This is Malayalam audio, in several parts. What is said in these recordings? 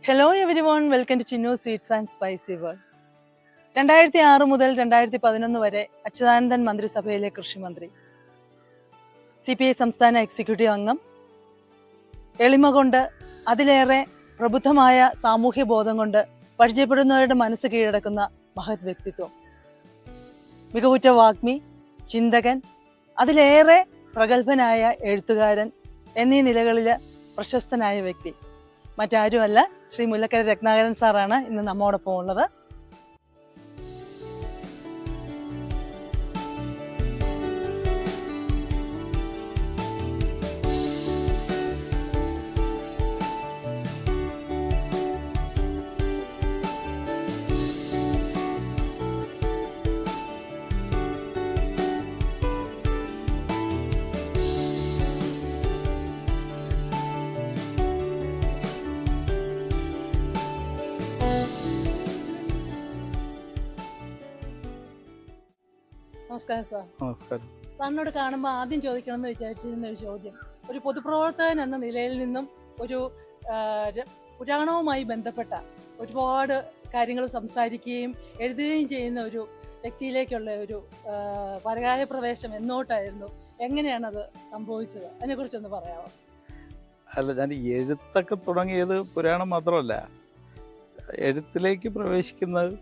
Hello everyone, welcome to Chinnu sweets and spicy world. 2006 മുതൽ 2011 വരെ അച്യുതാനന്ദൻ മന്ത്രിസഭയിലെ കൃഷിമന്ത്രി, CPI സംസ്ഥാന എക്സിക്യൂട്ടീവ് അംഗം, എളിമ കൊണ്ട് അതിലേറെ പ്രബുദ്ധമായ സാമൂഹ്യ ബോധം കൊണ്ട് പരിചയപ്പെടുന്നവരുടെ മനസ്സ് കീഴടക്കുന്ന മഹത് വ്യക്തിത്വം, മികവുറ്റ വാഗ്മി, ചിന്തകൻ, അതിലേറെ പ്രഗത്ഭനായ എഴുത്തുകാരൻ എന്നീ നിലകളിൽ പ്രശസ്തനായ വ്യക്തി മറ്റാരുമല്ല, ശ്രീ മുല്ലക്കര രത്നാകരൻ സാറാണ് ഇന്ന് നമ്മോടൊപ്പം ഉള്ളത്. നമസ്കാരം സാർ. നമസ്കാരം. സാറിനോട് കാണുമ്പോൾ ആദ്യം ചോദിക്കണം എന്ന് വിചാരിച്ചിരുന്ന ഒരു ചോദ്യം, ഒരു പൊതുപ്രവർത്തകൻ എന്ന നിലയിൽ നിന്നും ഒരു പുരാണവുമായി ബന്ധപ്പെട്ട ഒരുപാട് കാര്യങ്ങൾ സംസാരിക്കുകയും എഴുതുകയും ചെയ്യുന്ന ഒരു വ്യക്തിയിലേക്കുള്ള ഒരു പരകായ പ്രവേശം എന്നോട്ടായിരുന്നു. എങ്ങനെയാണത് സംഭവിച്ചത്? അതിനെക്കുറിച്ചൊന്ന് പറയാമോ? അല്ല, ഞാൻ എഴുത്തൊക്കെ തുടങ്ങിയത് പുരാണം മാത്രമല്ല, എഴുത്തിലേക്ക് പ്രവേശിക്കുന്നത്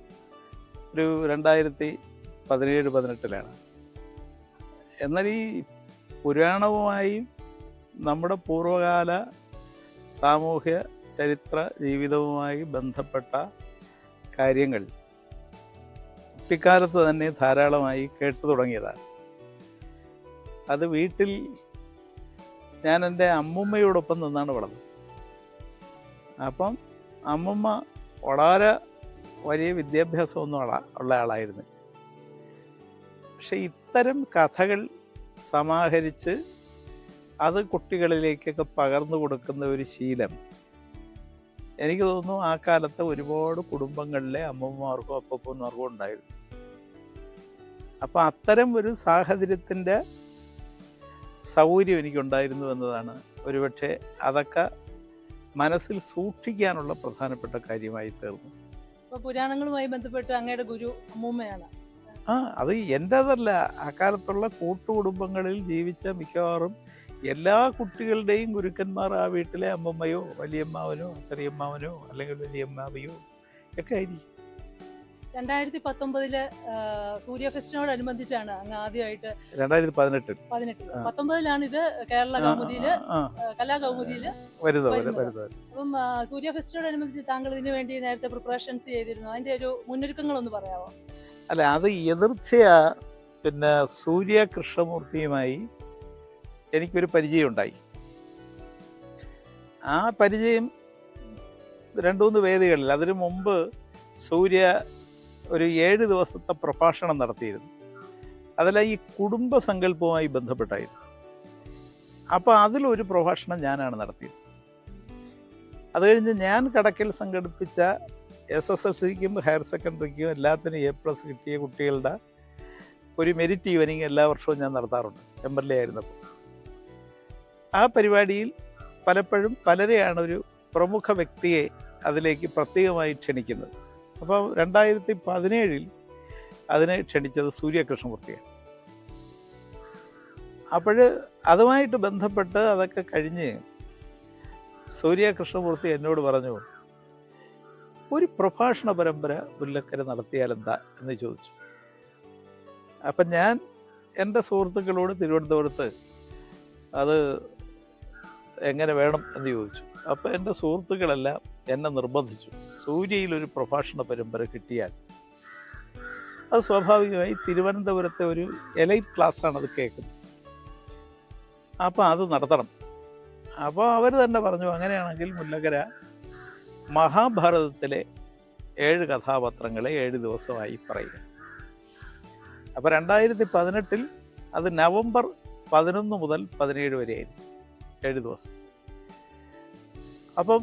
ഒരു 2017-18 എന്നാൽ ഈ പുരാണവുമായും നമ്മുടെ പൂർവകാല സാമൂഹ്യ ചരിത്ര ജീവിതവുമായി ബന്ധപ്പെട്ട കാര്യങ്ങൾ കുട്ടിക്കാലത്ത് തന്നെ ധാരാളമായി കേട്ടു തുടങ്ങിയതാണ്. അത് വീട്ടിൽ ഞാൻ എൻ്റെ അമ്മുമ്മയോടൊപ്പം നിന്നാണ് വളർന്നത്. അപ്പം അമ്മുമ്മ വളരെ വലിയ വിദ്യാഭ്യാസമൊന്നും ഉള്ള ആളായിരുന്നു. പക്ഷെ ഇത്തരം കഥകൾ സമാഹരിച്ച് അത് കുട്ടികളിലേക്കൊക്കെ പകർന്നു കൊടുക്കുന്ന ഒരു ശീലം എനിക്ക് തോന്നുന്നു ആ കാലത്ത് ഒരുപാട് കുടുംബങ്ങളിലെ അമ്മമാർക്കും അപ്പൂപ്പന്മാർക്കും ഉണ്ടായിരുന്നു. അപ്പം അത്തരം ഒരു സാഹചര്യത്തിൻ്റെ സൗകര്യം എനിക്കുണ്ടായിരുന്നു എന്നതാണ് ഒരുപക്ഷെ അതൊക്കെ മനസ്സിൽ സൂക്ഷിക്കാനുള്ള പ്രധാനപ്പെട്ട കാര്യമായി തീർന്നു. അപ്പോൾ പുരാണങ്ങളുമായി ബന്ധപ്പെട്ട് അങ്ങയുടെ ഗുരു അമ്മൂമ്മയാണ്. അത് എൻ്റെതല്ല, അക്കാലത്തുള്ള കൂട്ടുകുടുംബങ്ങളിൽ ജീവിച്ച മിക്കവാറും എല്ലാ കുട്ടികളുടെയും ഗുരുക്കന്മാർ ആ വീട്ടിലെ അമ്മമ്മയോ വലിയമ്മാവനോ ചെറിയമ്മാവനോ അല്ലെങ്കിൽ വലിയമ്മാവയോ ഒക്കെ ആയിരിക്കും. 2019 സൂര്യ ഫെസ്റ്റിനോടനുബന്ധിച്ചാണ് അങ്ങ് ആദ്യമായിട്ട് 2018-19 ഇത് കേരള കൗമുദിയില് കലാകൗമുദിയില് വരുന്നത്. അപ്പം സൂര്യ ഫെസ്റ്റിനോടനുബന്ധിച്ച് താങ്കൾ ഇതിനു വേണ്ടി നേരത്തെ പ്രിപ്പറേഷൻസ് ചെയ്തിരുന്നു. അതിന്റെ ഒരു മുന്നൊരുക്കങ്ങളൊന്ന് പറയാമോ? അല്ല, അത് എതിർച്ചയാ. പിന്നെ സൂര്യ കൃഷ്ണമൂർത്തിയുമായി എനിക്കൊരു പരിചയമുണ്ടായി. ആ പരിചയം 2-3 വേദികളിൽ. അതിനു മുമ്പ് സൂര്യ ഒരു 7 ദിവസത്തെ പ്രഭാഷണം നടത്തിയിരുന്നു. അതിൽ ഈ കുടുംബസങ്കല്പവുമായി ബന്ധപ്പെട്ടായിരുന്നു. അപ്പോൾ അതിലൊരു പ്രഭാഷണം ഞാനാണ് നടത്തിയത്. അത് കഴിഞ്ഞ് ഞാൻ കടക്കൽ സംഘടിപ്പിച്ച SSLCക്കും ഹയർ സെക്കൻഡറിക്കും എല്ലാത്തിനും A+ കിട്ടിയ കുട്ടികളുടെ ഒരു മെരിറ്റ് ഈവനിങ് എല്ലാ വർഷവും ഞാൻ നടത്താറുണ്ട്, MLA ആയിരുന്നപ്പോൾ. ആ പരിപാടിയിൽ പലപ്പോഴും പലരെയാണ് ഒരു പ്രമുഖ വ്യക്തിയെ അതിലേക്ക് പ്രത്യേകമായി ക്ഷണിക്കുന്നത്. അപ്പോൾ 2017 അതിനെ ക്ഷണിച്ചത് സൂര്യകൃഷ്ണമൂർത്തിയാണ്. അപ്പോൾ അതുമായിട്ട് ബന്ധപ്പെട്ട് അതൊക്കെ കഴിഞ്ഞ് സൂര്യകൃഷ്ണമൂർത്തി എന്നോട് പറഞ്ഞു, ഒരു പ്രഭാഷണ പരമ്പര മുല്ലക്കര നടത്തിയാലെന്താ എന്ന് ചോദിച്ചു. അപ്പം ഞാൻ എൻ്റെ സുഹൃത്തുക്കളോട് തിരുവനന്തപുരത്ത് അത് എങ്ങനെ വേണം എന്ന് ചോദിച്ചു. അപ്പോൾ എൻ്റെ സുഹൃത്തുക്കളെല്ലാം എന്നെ നിർബന്ധിച്ചു, സൂര്യയിലൊരു പ്രഭാഷണ പരമ്പര കിട്ടിയാൽ അത് സ്വാഭാവികമായി തിരുവനന്തപുരത്തെ ഒരു എലൈറ്റ് ക്ലാസ്സാണ് അത് കേൾക്കുന്നത്, അപ്പോൾ അത് നടത്തണം. അപ്പോൾ അവർ തന്നെ പറഞ്ഞു, അങ്ങനെയാണെങ്കിൽ മുല്ലക്കര മഹാഭാരതത്തിലെ 7 കഥാപാത്രങ്ങളെ 7 ദിവസമായി പറയുക. അപ്പോൾ 2018 അത് നവംബർ 11 മുതൽ 17 വരെയായിരുന്നു, 7 ദിവസം. അപ്പം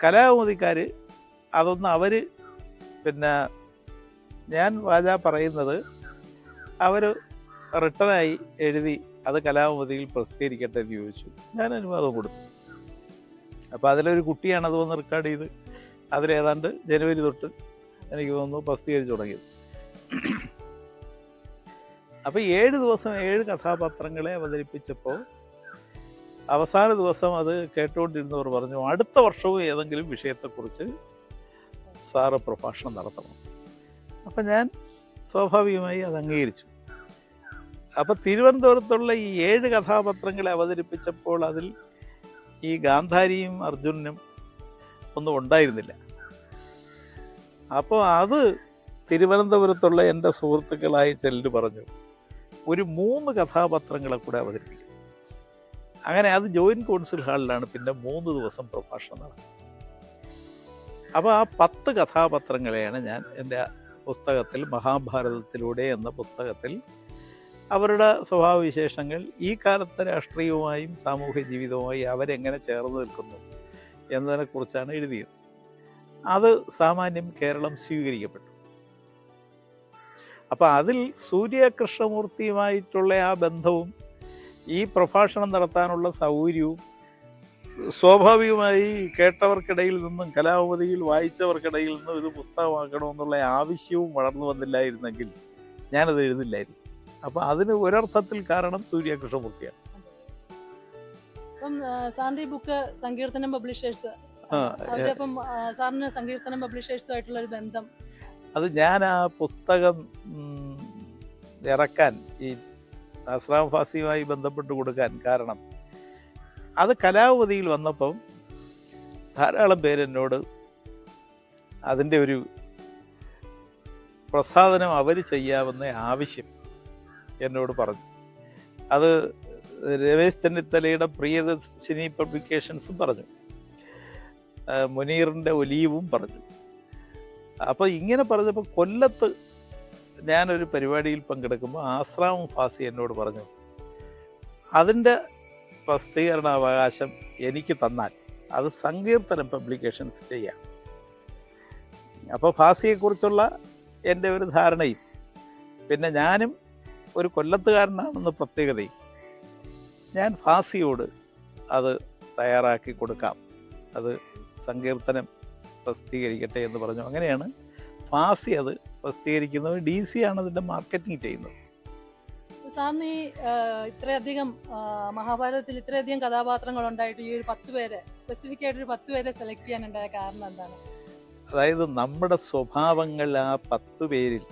കലാകൗമുദിക്കാർ അതൊന്ന് അവർ പിന്നെ ഞാൻ വാചാ പറയുന്നത് അവർ റിട്ടനായി എഴുതി അത് കലാകൗമുദിയിൽ പ്രസിദ്ധീകരിക്കട്ടെ എന്ന് ചോദിച്ചു. ഞാൻ അനുവാദം കൊടുത്തു. അപ്പോൾ അതിലൊരു കുട്ടിയാണ് അത് വന്ന് റെക്കോർഡ് ചെയ്ത് അതിലേതാണ്ട് ജനുവരി തൊട്ട് എനിക്ക് തോന്നുന്നു പ്രസിദ്ധീകരിച്ച് തുടങ്ങിയത്. അപ്പോൾ 7 ദിവസം 7 കഥാപാത്രങ്ങളെ അവതരിപ്പിച്ചപ്പോൾ അവസാന ദിവസം അത് കേട്ടുകൊണ്ടിരുന്നവർ പറഞ്ഞു, അടുത്ത വർഷവും ഏതെങ്കിലും വിഷയത്തെക്കുറിച്ച് സാറ് പ്രഭാഷണം നടത്തണം. അപ്പം ഞാൻ സ്വാഭാവികമായി അത് അംഗീകരിച്ചു. അപ്പം തിരുവനന്തപുരത്തുള്ള ഈ 7 കഥാപാത്രങ്ങളെ അവതരിപ്പിച്ചപ്പോൾ അതിൽ ഈ ഗാന്ധാരിയും അർജുനനും ഒന്നും ഉണ്ടായിരുന്നില്ല. അപ്പോൾ അത് തിരുവനന്തപുരത്തുള്ള എൻ്റെ സുഹൃത്തുക്കളായി ചിലർ പറഞ്ഞു, ഒരു 3 കഥാപാത്രങ്ങളെ കൂടെ അവതരിപ്പിക്കും. അങ്ങനെ അത് ജോയിൻറ്റ് കൗൺസിൽ ഹാളിലാണ് പിന്നെ 3 ദിവസം പ്രഭാഷണം നടന്നത്. അപ്പോൾ ആ 10 കഥാപാത്രങ്ങളെയാണ് ഞാൻ എൻ്റെ പുസ്തകത്തിൽ മഹാഭാരതത്തിലൂടെ എന്ന പുസ്തകത്തിൽ അവരുടെ സ്വഭാവവിശേഷങ്ങൾ, ഈ കാലത്തെ രാഷ്ട്രീയവുമായും സാമൂഹ്യ ജീവിതവുമായി അവരെങ്ങനെ ചേർന്ന് നിൽക്കുന്നു എന്നതിനെക്കുറിച്ചാണ് എഴുതിയത്. അത് സാമാന്യം കേരളം സ്വീകരിക്കപ്പെട്ടു. അപ്പം അതിൽ സൂര്യകൃഷ്ണമൂർത്തിയുമായിട്ടുള്ള ആ ബന്ധവും ഈ പ്രഭാഷണം നടത്താനുള്ള സൗകര്യവും സ്വാഭാവികമായി കേട്ടവർക്കിടയിൽ നിന്നും കലാവതിയിൽ വായിച്ചവർക്കിടയിൽ നിന്നും ഇത് പുസ്തകമാക്കണമെന്നുള്ള ആവശ്യവും വളർന്നു വന്നില്ലായിരുന്നെങ്കിൽ ഞാനത് എഴുതില്ലായിരുന്നു. അപ്പം അതിന് ഒരർത്ഥത്തിൽ കാരണം സൂര്യകൃഷ്ണമൂർത്തിയാണ്. അപ്പം സാറിൻ്റെ ഈ ബുക്ക് സങ്കീർത്തനം പബ്ലിഷേഴ്സ്, അപ്പം സാറിന് സങ്കീർത്തനം പബ്ലിഷേഴ്സുമായിട്ടുള്ള ഒരു ബന്ധം? അത് ഞാൻ ആ പുസ്തകം ഇറക്കാൻ ഈ ആശ്രാം ഫാസിയുമായി ബന്ധപ്പെട്ട് കൊടുക്കാൻ കാരണം, അത് കലാവതിയിൽ വന്നപ്പം ധാരാളം പേരെന്നോട് അതിൻ്റെ ഒരു പ്രസാധനം അവർ ചെയ്യാവുന്ന ആവശ്യം എന്നോട് പറഞ്ഞു. അത് രമേശ് ചെന്നിത്തലയുടെ പ്രിയദർശിനി പബ്ലിക്കേഷൻസും പറഞ്ഞു, മുനീറിൻ്റെ ഒലീവും പറഞ്ഞു. അപ്പോൾ ഇങ്ങനെ പറഞ്ഞപ്പോൾ കൊല്ലത്ത് ഞാനൊരു പരിപാടിയിൽ പങ്കെടുക്കുമ്പോൾ ആശ്രാം ഫാസി എന്നോട് പറഞ്ഞു, അതിൻ്റെ പ്രസിദ്ധീകരണാവകാശം എനിക്ക് തന്നാൽ അത് സങ്കീർത്തനം പബ്ലിക്കേഷൻസ് ചെയ്യാം. അപ്പോൾ ഫാസിയെക്കുറിച്ചുള്ള എൻ്റെ ഒരു ധാരണയും പിന്നെ ഞാനും ഒരു കൊല്ലത്തുകാരനാണെന്ന പ്രത്യേകതയും, ഞാൻ ഫാസിയോട് അത് തയ്യാറാക്കി കൊടുക്കാം, അത് സങ്കീർത്തനം പ്രസിദ്ധീകരിക്കട്ടെ എന്ന് പറഞ്ഞു. അങ്ങനെയാണ് ഫാസി അത് പ്രസിദ്ധീകരിക്കുന്നത്. DC ആണ് അതിൻ്റെ മാർക്കറ്റിംഗ് ചെയ്യുന്നത്. സാറിന് ഈ ഇത്രയധികം മഹാഭാരതത്തിൽ ഇത്രയധികം കഥാപാത്രങ്ങൾ ഉണ്ടായിട്ട് ഈ ഒരു 10 പേരെ സ്പെസിഫിക് ആയിട്ട് ഒരു 10 പേരെ സെലക്ട് ചെയ്യാനുണ്ടായ കാരണം എന്താണ്? അതായത് നമ്മുടെ സ്വഭാവങ്ങൾ ആ 10 പേരിൽ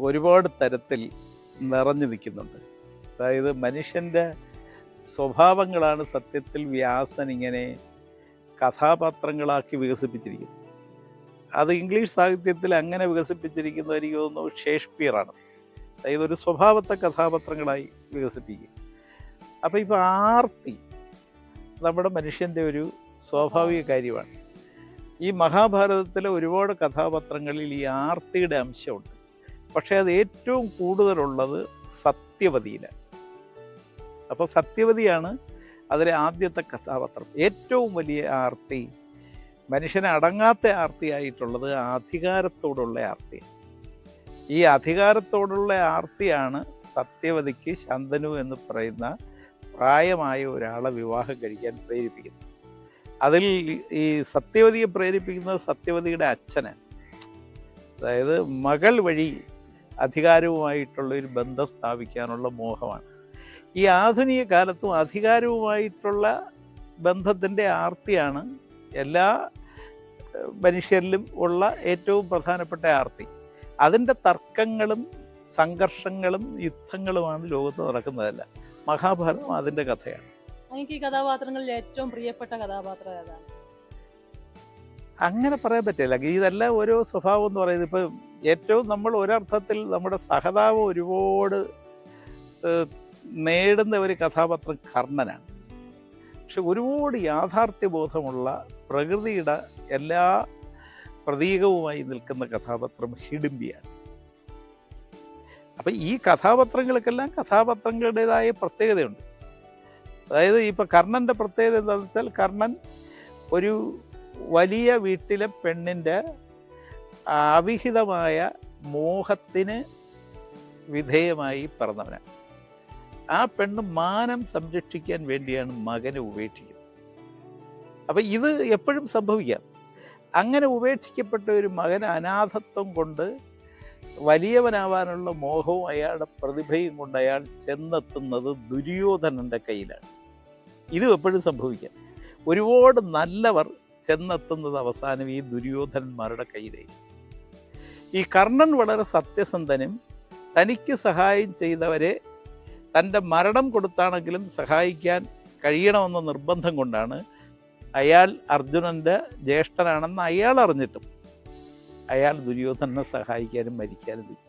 ഒരുപാട് തരത്തിൽ നിറഞ്ഞു നിൽക്കുന്നുണ്ട്. അതായത് മനുഷ്യൻ്റെ സ്വഭാവങ്ങളാണ് സത്യത്തിൽ വ്യാസൻ ഇങ്ങനെ കഥാപാത്രങ്ങളാക്കി വികസിപ്പിച്ചിരിക്കുന്നത്. അത് ഇംഗ്ലീഷ് സാഹിത്യത്തിൽ അങ്ങനെ വികസിപ്പിച്ചിരിക്കുന്നത് എനിക്ക് തോന്നുന്നു ഷേക്സ്പിയറാണ്. അതായത് ഒരു സ്വഭാവത്തെ കഥാപാത്രങ്ങളായി വികസിപ്പിക്കുക. അപ്പോൾ ഇപ്പോൾ ആർത്തി നമ്മുടെ മനുഷ്യൻ്റെ ഒരു സ്വാഭാവിക കാര്യമാണ്. ഈ മഹാഭാരതത്തിലെ ഒരുപാട് കഥാപാത്രങ്ങളിൽ ഈ ആർത്തിയുടെ അംശമുണ്ട്. പക്ഷേ അത് ഏറ്റവും കൂടുതലുള്ളത് സത്യവതിയിലാണ്. അപ്പോൾ സത്യവതിയാണ് അതിലെ ആദ്യത്തെ കഥാപാത്രം. ഏറ്റവും വലിയ ആർത്തി, മനുഷ്യനെ അടങ്ങാത്ത ആർത്തിയായിട്ടുള്ളത് അധികാരത്തോടുള്ള ആർത്തിയാണ്. ഈ അധികാരത്തോടുള്ള ആർത്തിയാണ് സത്യവതിക്ക് ശന്തനു എന്ന് പറയുന്ന പ്രായമായ ഒരാളെ വിവാഹം കഴിക്കാൻ പ്രേരിപ്പിക്കുന്നത്. അതിൽ ഈ സത്യവതിയെ പ്രേരിപ്പിക്കുന്നത് സത്യവതിയുടെ അച്ഛനാണ്. അതായത് മകൾ വഴി അധികാരവുമായിട്ടുള്ളൊരു ബന്ധം സ്ഥാപിക്കാനുള്ള മോഹമാണ്. ഈ ആധുനിക കാലത്തും അധികാരവുമായിട്ടുള്ള ബന്ധത്തിൻ്റെ ആർത്തിയാണ് എല്ലാ മനുഷ്യരിലും ഉള്ള ഏറ്റവും പ്രധാനപ്പെട്ട ആർത്തി. അതിൻ്റെ തർക്കങ്ങളും സംഘർഷങ്ങളും യുദ്ധങ്ങളുമാണ് ലോകത്ത് നടക്കുന്നതല്ല. മഹാഭാരതം അതിൻ്റെ കഥയാണ്. എനിക്ക് ഈ കഥാപാത്രങ്ങളിൽ ഏറ്റവും പ്രിയപ്പെട്ട കഥാപാത്രം ഏതാണ്? അങ്ങനെ പറയാൻ പറ്റില്ല. ഇതെല്ലാം ഓരോ സ്വഭാവം എന്ന് പറയുന്നത്. ഇപ്പം ഏറ്റവും നമ്മൾ ഒരർത്ഥത്തിൽ നമ്മുടെ സഹതാപം ഒരുപാട് നേടുന്ന ഒരു കഥാപാത്രം കർണനാണ്. പക്ഷെ ഒരുപാട് യാഥാർത്ഥ്യബോധമുള്ള പ്രകൃതിയുടെ എല്ലാ പ്രതീകവുമായി നിൽക്കുന്ന കഥാപാത്രം ഹിഡിംബിയാണ്. അപ്പം ഈ കഥാപാത്രങ്ങൾക്കെല്ലാം കഥാപാത്രങ്ങളുടേതായ പ്രത്യേകതയുണ്ട്. അതായത് ഇപ്പം കർണൻ്റെ പ്രത്യേകത എന്താണെന്ന് വെച്ചാൽ, കർണൻ ഒരു വലിയ വീട്ടിലെ പെണ്ണിൻ്റെ അവിഹിതമായ മോഹത്തിന് വിധേയമായി പിറന്നവനാണ്. ആ പെണ്ണ് മാനം സംരക്ഷിക്കാൻ വേണ്ടിയാണ് മകനെ ഉപേക്ഷിക്കുന്നത്. അപ്പം ഇത് എപ്പോഴും സംഭവിക്കാം. അങ്ങനെ ഉപേക്ഷിക്കപ്പെട്ട ഒരു മകൻ അനാഥത്വം കൊണ്ട് വലിയവനാവാനുള്ള മോഹവും അയാളുടെ പ്രതിഭയും കൊണ്ട് അയാൾ ചെന്നെത്തുന്നത് ദുര്യോധനൻ്റെ കയ്യിലാണ്. ഇതും എപ്പോഴും സംഭവിക്കാം. ഒരുപാട് നല്ലവർ ചെന്നെത്തുന്നത് അവസാനം ഈ ദുര്യോധനന്മാരുടെ കയ്യിലേക്ക്. ഈ കർണൻ വളരെ സത്യസന്ധനും തനിക്ക് സഹായം ചെയ്തവരെ തൻ്റെ മരണം കൊടുത്താണെങ്കിലും സഹായിക്കാൻ കഴിയണമെന്ന നിർബന്ധം കൊണ്ടാണ് അയാൾ അർജുനൻ്റെ ജ്യേഷ്ഠനാണെന്ന് അയാൾ അറിഞ്ഞിട്ടും അയാൾ ദുര്യോധനനെ സഹായിക്കാനും മരിക്കാനും പോയി.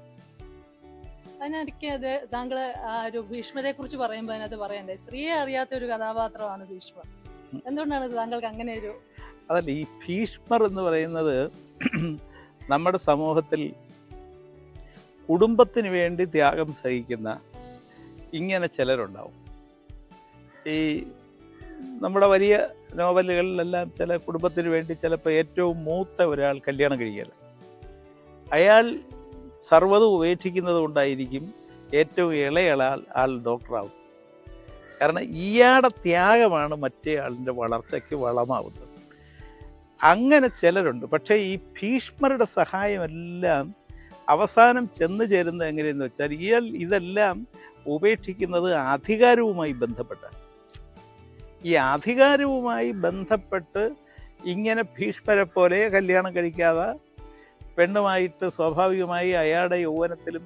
അതിനിടയ്ക്ക് അത് താങ്കൾ ഒരു ഭീഷ്മരെ കുറിച്ച് പറയുമ്പോൾ അതിനകത്ത് പറയണ്ടേ, സ്ത്രീയെ അറിയാത്ത ഒരു കഥാപാത്രമാണ് ഭീഷ്മർ. എന്തുകൊണ്ടാണ് താങ്കൾക്ക് അങ്ങനെ ഒരു? അതല്ല, ഈ ഭീഷ്മർ എന്ന് പറയുന്നത് നമ്മുടെ സമൂഹത്തിൽ കുടുംബത്തിന് വേണ്ടി ത്യാഗം സഹിക്കുന്ന ഇങ്ങനെ ചിലരുണ്ടാവും. ഈ നമ്മുടെ വലിയ നോവലുകളിലെല്ലാം ചില കുടുംബത്തിന് വേണ്ടി ചിലപ്പോൾ ഏറ്റവും മൂത്ത ഒരാൾ കല്യാണം കഴിക്കുകയില്ല. അയാൾ സർവ്വതും ഉപേക്ഷിക്കുന്നത് കൊണ്ടായിരിക്കും ഏറ്റവും ഇളയ ആൾ ഡോക്ടറാവും. കാരണം ഇയാളുടെ ത്യാഗമാണ് മറ്റേ ആളിൻ്റെ വളർച്ചയ്ക്ക് വളമാവുന്നത്. അങ്ങനെ ചിലരുണ്ട്. പക്ഷേ ഈ ഭീഷ്മരുടെ സഹായമെല്ലാം അവസാനം ചെന്ന് ചേരുന്നത് എങ്ങനെയെന്ന് വെച്ചാൽ ഇതെല്ലാം ഉപേക്ഷിക്കുന്നത് അധികാരവുമായി ബന്ധപ്പെട്ടാണ്. ഈ അധികാരവുമായി ബന്ധപ്പെട്ട് ഇങ്ങനെ ഭീഷ്മരെ പോലെ കല്യാണം കഴിക്കാതെ പെണ്ണുമായിട്ട് സ്വാഭാവികമായി അയാളുടെ യൗവനത്തിലും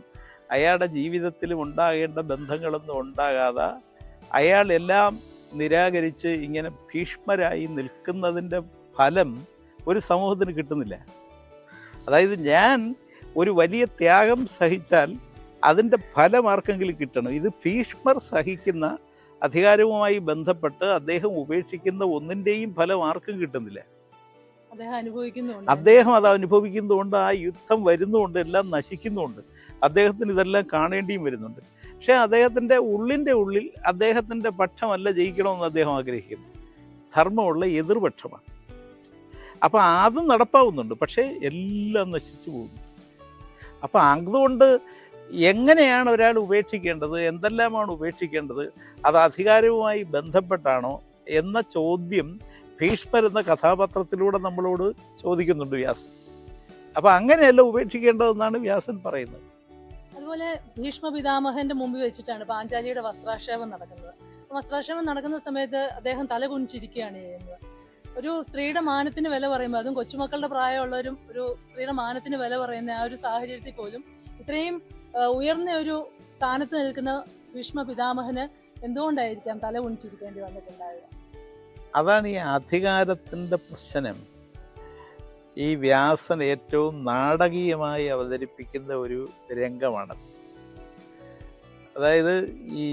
അയാളുടെ ജീവിതത്തിലും ഉണ്ടാകേണ്ട ബന്ധങ്ങളൊന്നും ഉണ്ടാകാതെ അയാളെല്ലാം നിരാകരിച്ച് ഇങ്ങനെ ഭീഷ്മരായി നിൽക്കുന്നതിൻ്റെ ഫലം ഒരു സമൂഹത്തിന് കിട്ടുന്നില്ല. അതായത് ഞാൻ ഒരു വലിയ ത്യാഗം സഹിച്ചാൽ അതിൻ്റെ ഫലം ആർക്കെങ്കിലും കിട്ടണം. ഇത് ഭീഷ്മർ സഹിക്കുന്ന അധികാരവുമായി ബന്ധപ്പെട്ട് അദ്ദേഹം ഉപേക്ഷിക്കുന്ന ഒന്നിൻ്റെയും ഫലം ആർക്കും കിട്ടുന്നില്ല. അദ്ദേഹം അത് അനുഭവിക്കുന്നതുകൊണ്ട്, ആ യുദ്ധം വരുന്നുകൊണ്ട്, എല്ലാം നശിക്കുന്നുണ്ട്, അദ്ദേഹത്തിന് ഇതെല്ലാം കാണേണ്ടിയും വരുന്നുണ്ട്. പക്ഷേ അദ്ദേഹത്തിൻ്റെ ഉള്ളിൽ അദ്ദേഹത്തിൻ്റെ പക്ഷമല്ല ജയിക്കണമെന്ന് അദ്ദേഹം ആഗ്രഹിക്കുന്നു. ധർമ്മമുള്ള എതിർപക്ഷമാണ്. അപ്പം അതും നടപ്പാവുന്നുണ്ട്, പക്ഷേ എല്ലാം നശിച്ചു പോകുന്നു. അപ്പം അതുകൊണ്ട് എങ്ങനെയാണ് ഒരാൾ ഉപേക്ഷിക്കേണ്ടത്, എന്തെല്ലാമാണ് ഉപേക്ഷിക്കേണ്ടത്, അത് അധികാരവുമായി ബന്ധപ്പെട്ടാണോ എന്ന ചോദ്യം ഭീഷ്മർ എന്ന കഥാപാത്രത്തിലൂടെ നമ്മളോട് ചോദിക്കുന്നുണ്ട് വ്യാസൻ. അപ്പം അങ്ങനെയല്ല ഉപേക്ഷിക്കേണ്ടതെന്നാണ് വ്യാസൻ പറയുന്നത്. അതുപോലെ ഭീഷ്മ പിതാമഹന്റെ മുമ്പിൽ വെച്ചിട്ടാണ് പാഞ്ചാലിയുടെ വസ്ത്രാക്ഷേപം നടക്കുന്നത്. വസ്ത്രാക്ഷേപം നടക്കുന്ന സമയത്ത് അദ്ദേഹം തല കുനിച്ചിരിക്കുകയാണ് ചെയ്യുന്നത്. ഒരു സ്ത്രീയുടെ മാനത്തിന് വില പറയുമ്പോൾ, അതും കൊച്ചുമക്കളുടെ പ്രായമുള്ളവരും ഒരു സ്ത്രീയുടെ മാനത്തിന് വില പറയുന്ന ആ ഒരു സാഹചര്യത്തിൽ പോലും ഇത്രയും ഉയർന്ന ഒരു സ്ഥാനത്ത് നിൽക്കുന്ന ഭീഷ്മ പിതാമഹന് എന്തുകൊണ്ടായിരിക്കാം തല കുനിച്ചിരിക്കേണ്ടി വന്നിട്ടുണ്ടാവുക? അതാണ് ഈ അധികാരത്തിൻ്റെ പ്രശ്നം. ഈ വ്യാസൻ ഏറ്റവും നാടകീയമായി അവതരിപ്പിക്കുന്ന ഒരു രംഗമാണത്. അതായത് ഈ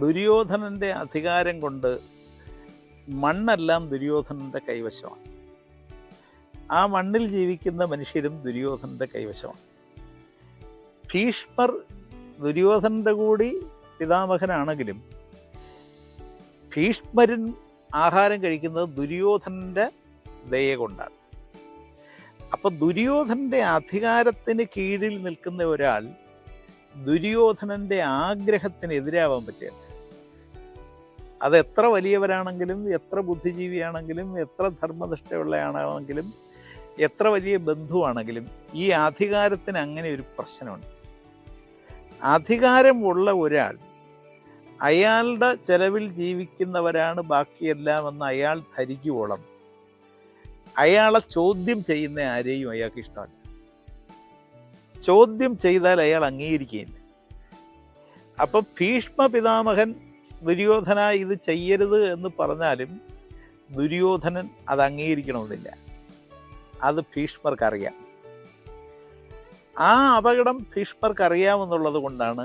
ദുര്യോധനൻ്റെ അധികാരം കൊണ്ട് മണ്ണെല്ലാം ദുര്യോധനൻ്റെ കൈവശമാണ്. ആ മണ്ണിൽ ജീവിക്കുന്ന മനുഷ്യരും ദുര്യോധനൻ്റെ കൈവശമാണ്. ഭീഷ്മർ ദുര്യോധനൻ്റെ കൂടി പിതാമഹനാണെങ്കിലും ഭീഷ്മരൻ ആഹാരം കഴിക്കുന്നത് ദുര്യോധനൻ്റെ ദയ കൊണ്ടാണ്. അപ്പം ദുര്യോധനൻ്റെ അധികാരത്തിന് കീഴിൽ നിൽക്കുന്ന ഒരാൾ ദുര്യോധനൻ്റെ ആഗ്രഹത്തിന് എതിരാവാൻ പറ്റില്ല. അത് എത്ര വലിയവരാണെങ്കിലും, എത്ര ബുദ്ധിജീവിയാണെങ്കിലും, എത്ര ധർമ്മനിഷ്ഠയുള്ളയാണെങ്കിലും, എത്ര വലിയ ബന്ധുവാണെങ്കിലും ഈ അധികാരത്തിന് അങ്ങനെ ഒരു പ്രശ്നമുണ്ട്. അധികാരമുള്ള ഒരാൾ അയാളുടെ ചെലവിൽ ജീവിക്കുന്നവരാണ് ബാക്കിയെല്ലാം എന്ന് അയാൾ ധരിക്കുവോളം അയാളെ ചോദ്യം ചെയ്യുന്ന ആരെയും അയാൾക്ക് ഇഷ്ടമല്ല. ചോദ്യം ചെയ്താൽ അയാൾ അംഗീകരിക്കുകയില്ല. അപ്പം ഭീഷ്മ പിതാമഹൻ ദുര്യോധന ഇത് ചെയ്യരുത് എന്ന് പറഞ്ഞാലും ദുര്യോധനൻ അത് അംഗീകരിക്കണമെന്നില്ല. അത് ഭീഷ്മർക്കറിയാം. ആ അപകടം ഭീഷ്മർക്കറിയാമെന്നുള്ളത് കൊണ്ടാണ്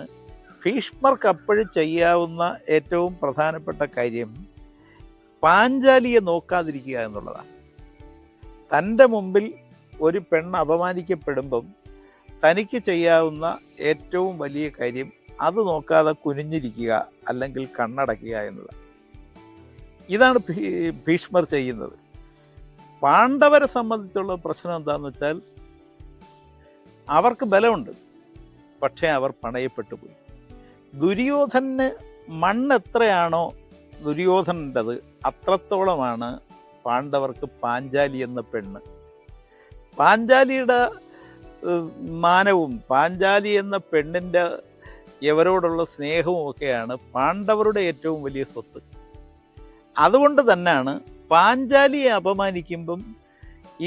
ഭീഷ്മർക്ക് അപ്പോഴും ചെയ്യാവുന്ന ഏറ്റവും പ്രധാനപ്പെട്ട കാര്യം പാഞ്ചാലിയെ നോക്കാതിരിക്കുക എന്നുള്ളതാണ്. തൻ്റെ മുമ്പിൽ ഒരു പെണ്ണ് അപമാനിക്കപ്പെടുമ്പം തനിക്ക് ചെയ്യാവുന്ന ഏറ്റവും വലിയ കാര്യം അത് നോക്കാതെ കുനിഞ്ഞിരിക്കുക, അല്ലെങ്കിൽ കണ്ണടയ്ക്കുക എന്നതാണ്. ഇതാണ് ഭീഷ്മർ ചെയ്യുന്നത്. പാണ്ഡവരെ സംബന്ധിച്ചുള്ള പ്രശ്നം എന്താണെന്ന് വെച്ചാൽ അവർക്ക് ബലമുണ്ട്, പക്ഷേ അവർ പണയപ്പെട്ടു പോയി. ദുര്യോധനന് മണ്ണ് എത്രയാണോ ദുര്യോധനൻ്റെത് അത്രത്തോളമാണ് പാണ്ഡവർക്ക് പാഞ്ചാലി എന്ന പെണ്ണ്. പാഞ്ചാലിയുടെ മാനവും പാഞ്ചാലി എന്ന പെണ്ണിൻ്റെ ഇവരോടുള്ള സ്നേഹവും ഒക്കെയാണ് പാണ്ഡവരുടെ ഏറ്റവും വലിയ സ്വത്ത്. അതുകൊണ്ട് തന്നെയാണ് പാഞ്ചാലിയെ അപമാനിക്കുമ്പം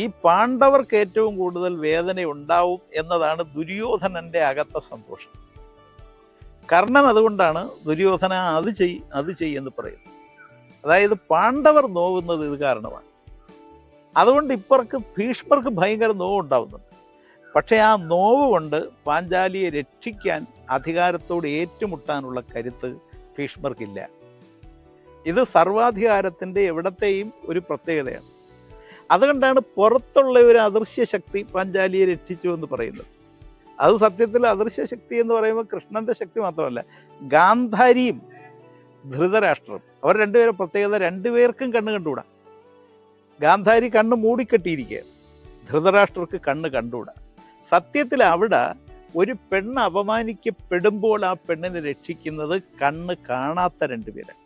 ഈ പാണ്ഡവർക്ക് ഏറ്റവും കൂടുതൽ വേദന ഉണ്ടാവും എന്നതാണ് ദുര്യോധനൻ്റെ അകത്ത സന്തോഷം. കർണൻ അതുകൊണ്ടാണ് ദുര്യോധന അത് എന്ന് പറയുന്നത്. അതായത് പാണ്ഡവർ നോവുന്നത് ഇത് കാരണമാണ്. അതുകൊണ്ട് ഭീഷ്മർക്ക് ഭയങ്കര നോവുണ്ടാവുന്നുണ്ട്. പക്ഷേ ആ നോവ് കൊണ്ട് പാഞ്ചാലിയെ രക്ഷിക്കാൻ അധികാരത്തോട് ഏറ്റുമുട്ടാനുള്ള കരുത്ത് ഭീഷ്മർക്കില്ല. ഇത് സർവാധികാരത്തിൻ്റെ എവിടത്തെയും ഒരു പ്രത്യേകതയാണ്. അതുകൊണ്ടാണ് പുറത്തുള്ള ഒരു അദൃശ്യ ശക്തി പാഞ്ചാലിയെ രക്ഷിച്ചു എന്ന് പറയുന്നത്. അത് സത്യത്തിൽ അദൃശ്യ ശക്തി എന്ന് പറയുമ്പോൾ കൃഷ്ണന്റെ ശക്തി മാത്രമല്ല, ഗാന്ധാരിയും ധൃതരാഷ്ട്രം അവർ രണ്ടുപേരും പ്രത്യേകത, രണ്ടുപേർക്കും കണ്ണ് കണ്ടുകൂടാ. ഗാന്ധാരി കണ്ണ് മൂടിക്കെട്ടിയിരിക്കുക, ധൃതരാഷ്ട്രർക്ക് കണ്ണ് കണ്ടുകൂടാ. സത്യത്തിൽ അവിടെ ഒരു പെണ്ണ് അപമാനിക്കപ്പെടുമ്പോൾ ആ പെണ്ണിനെ രക്ഷിക്കുന്നത് കണ്ണ് കാണാത്ത രണ്ടുപേരാണ്.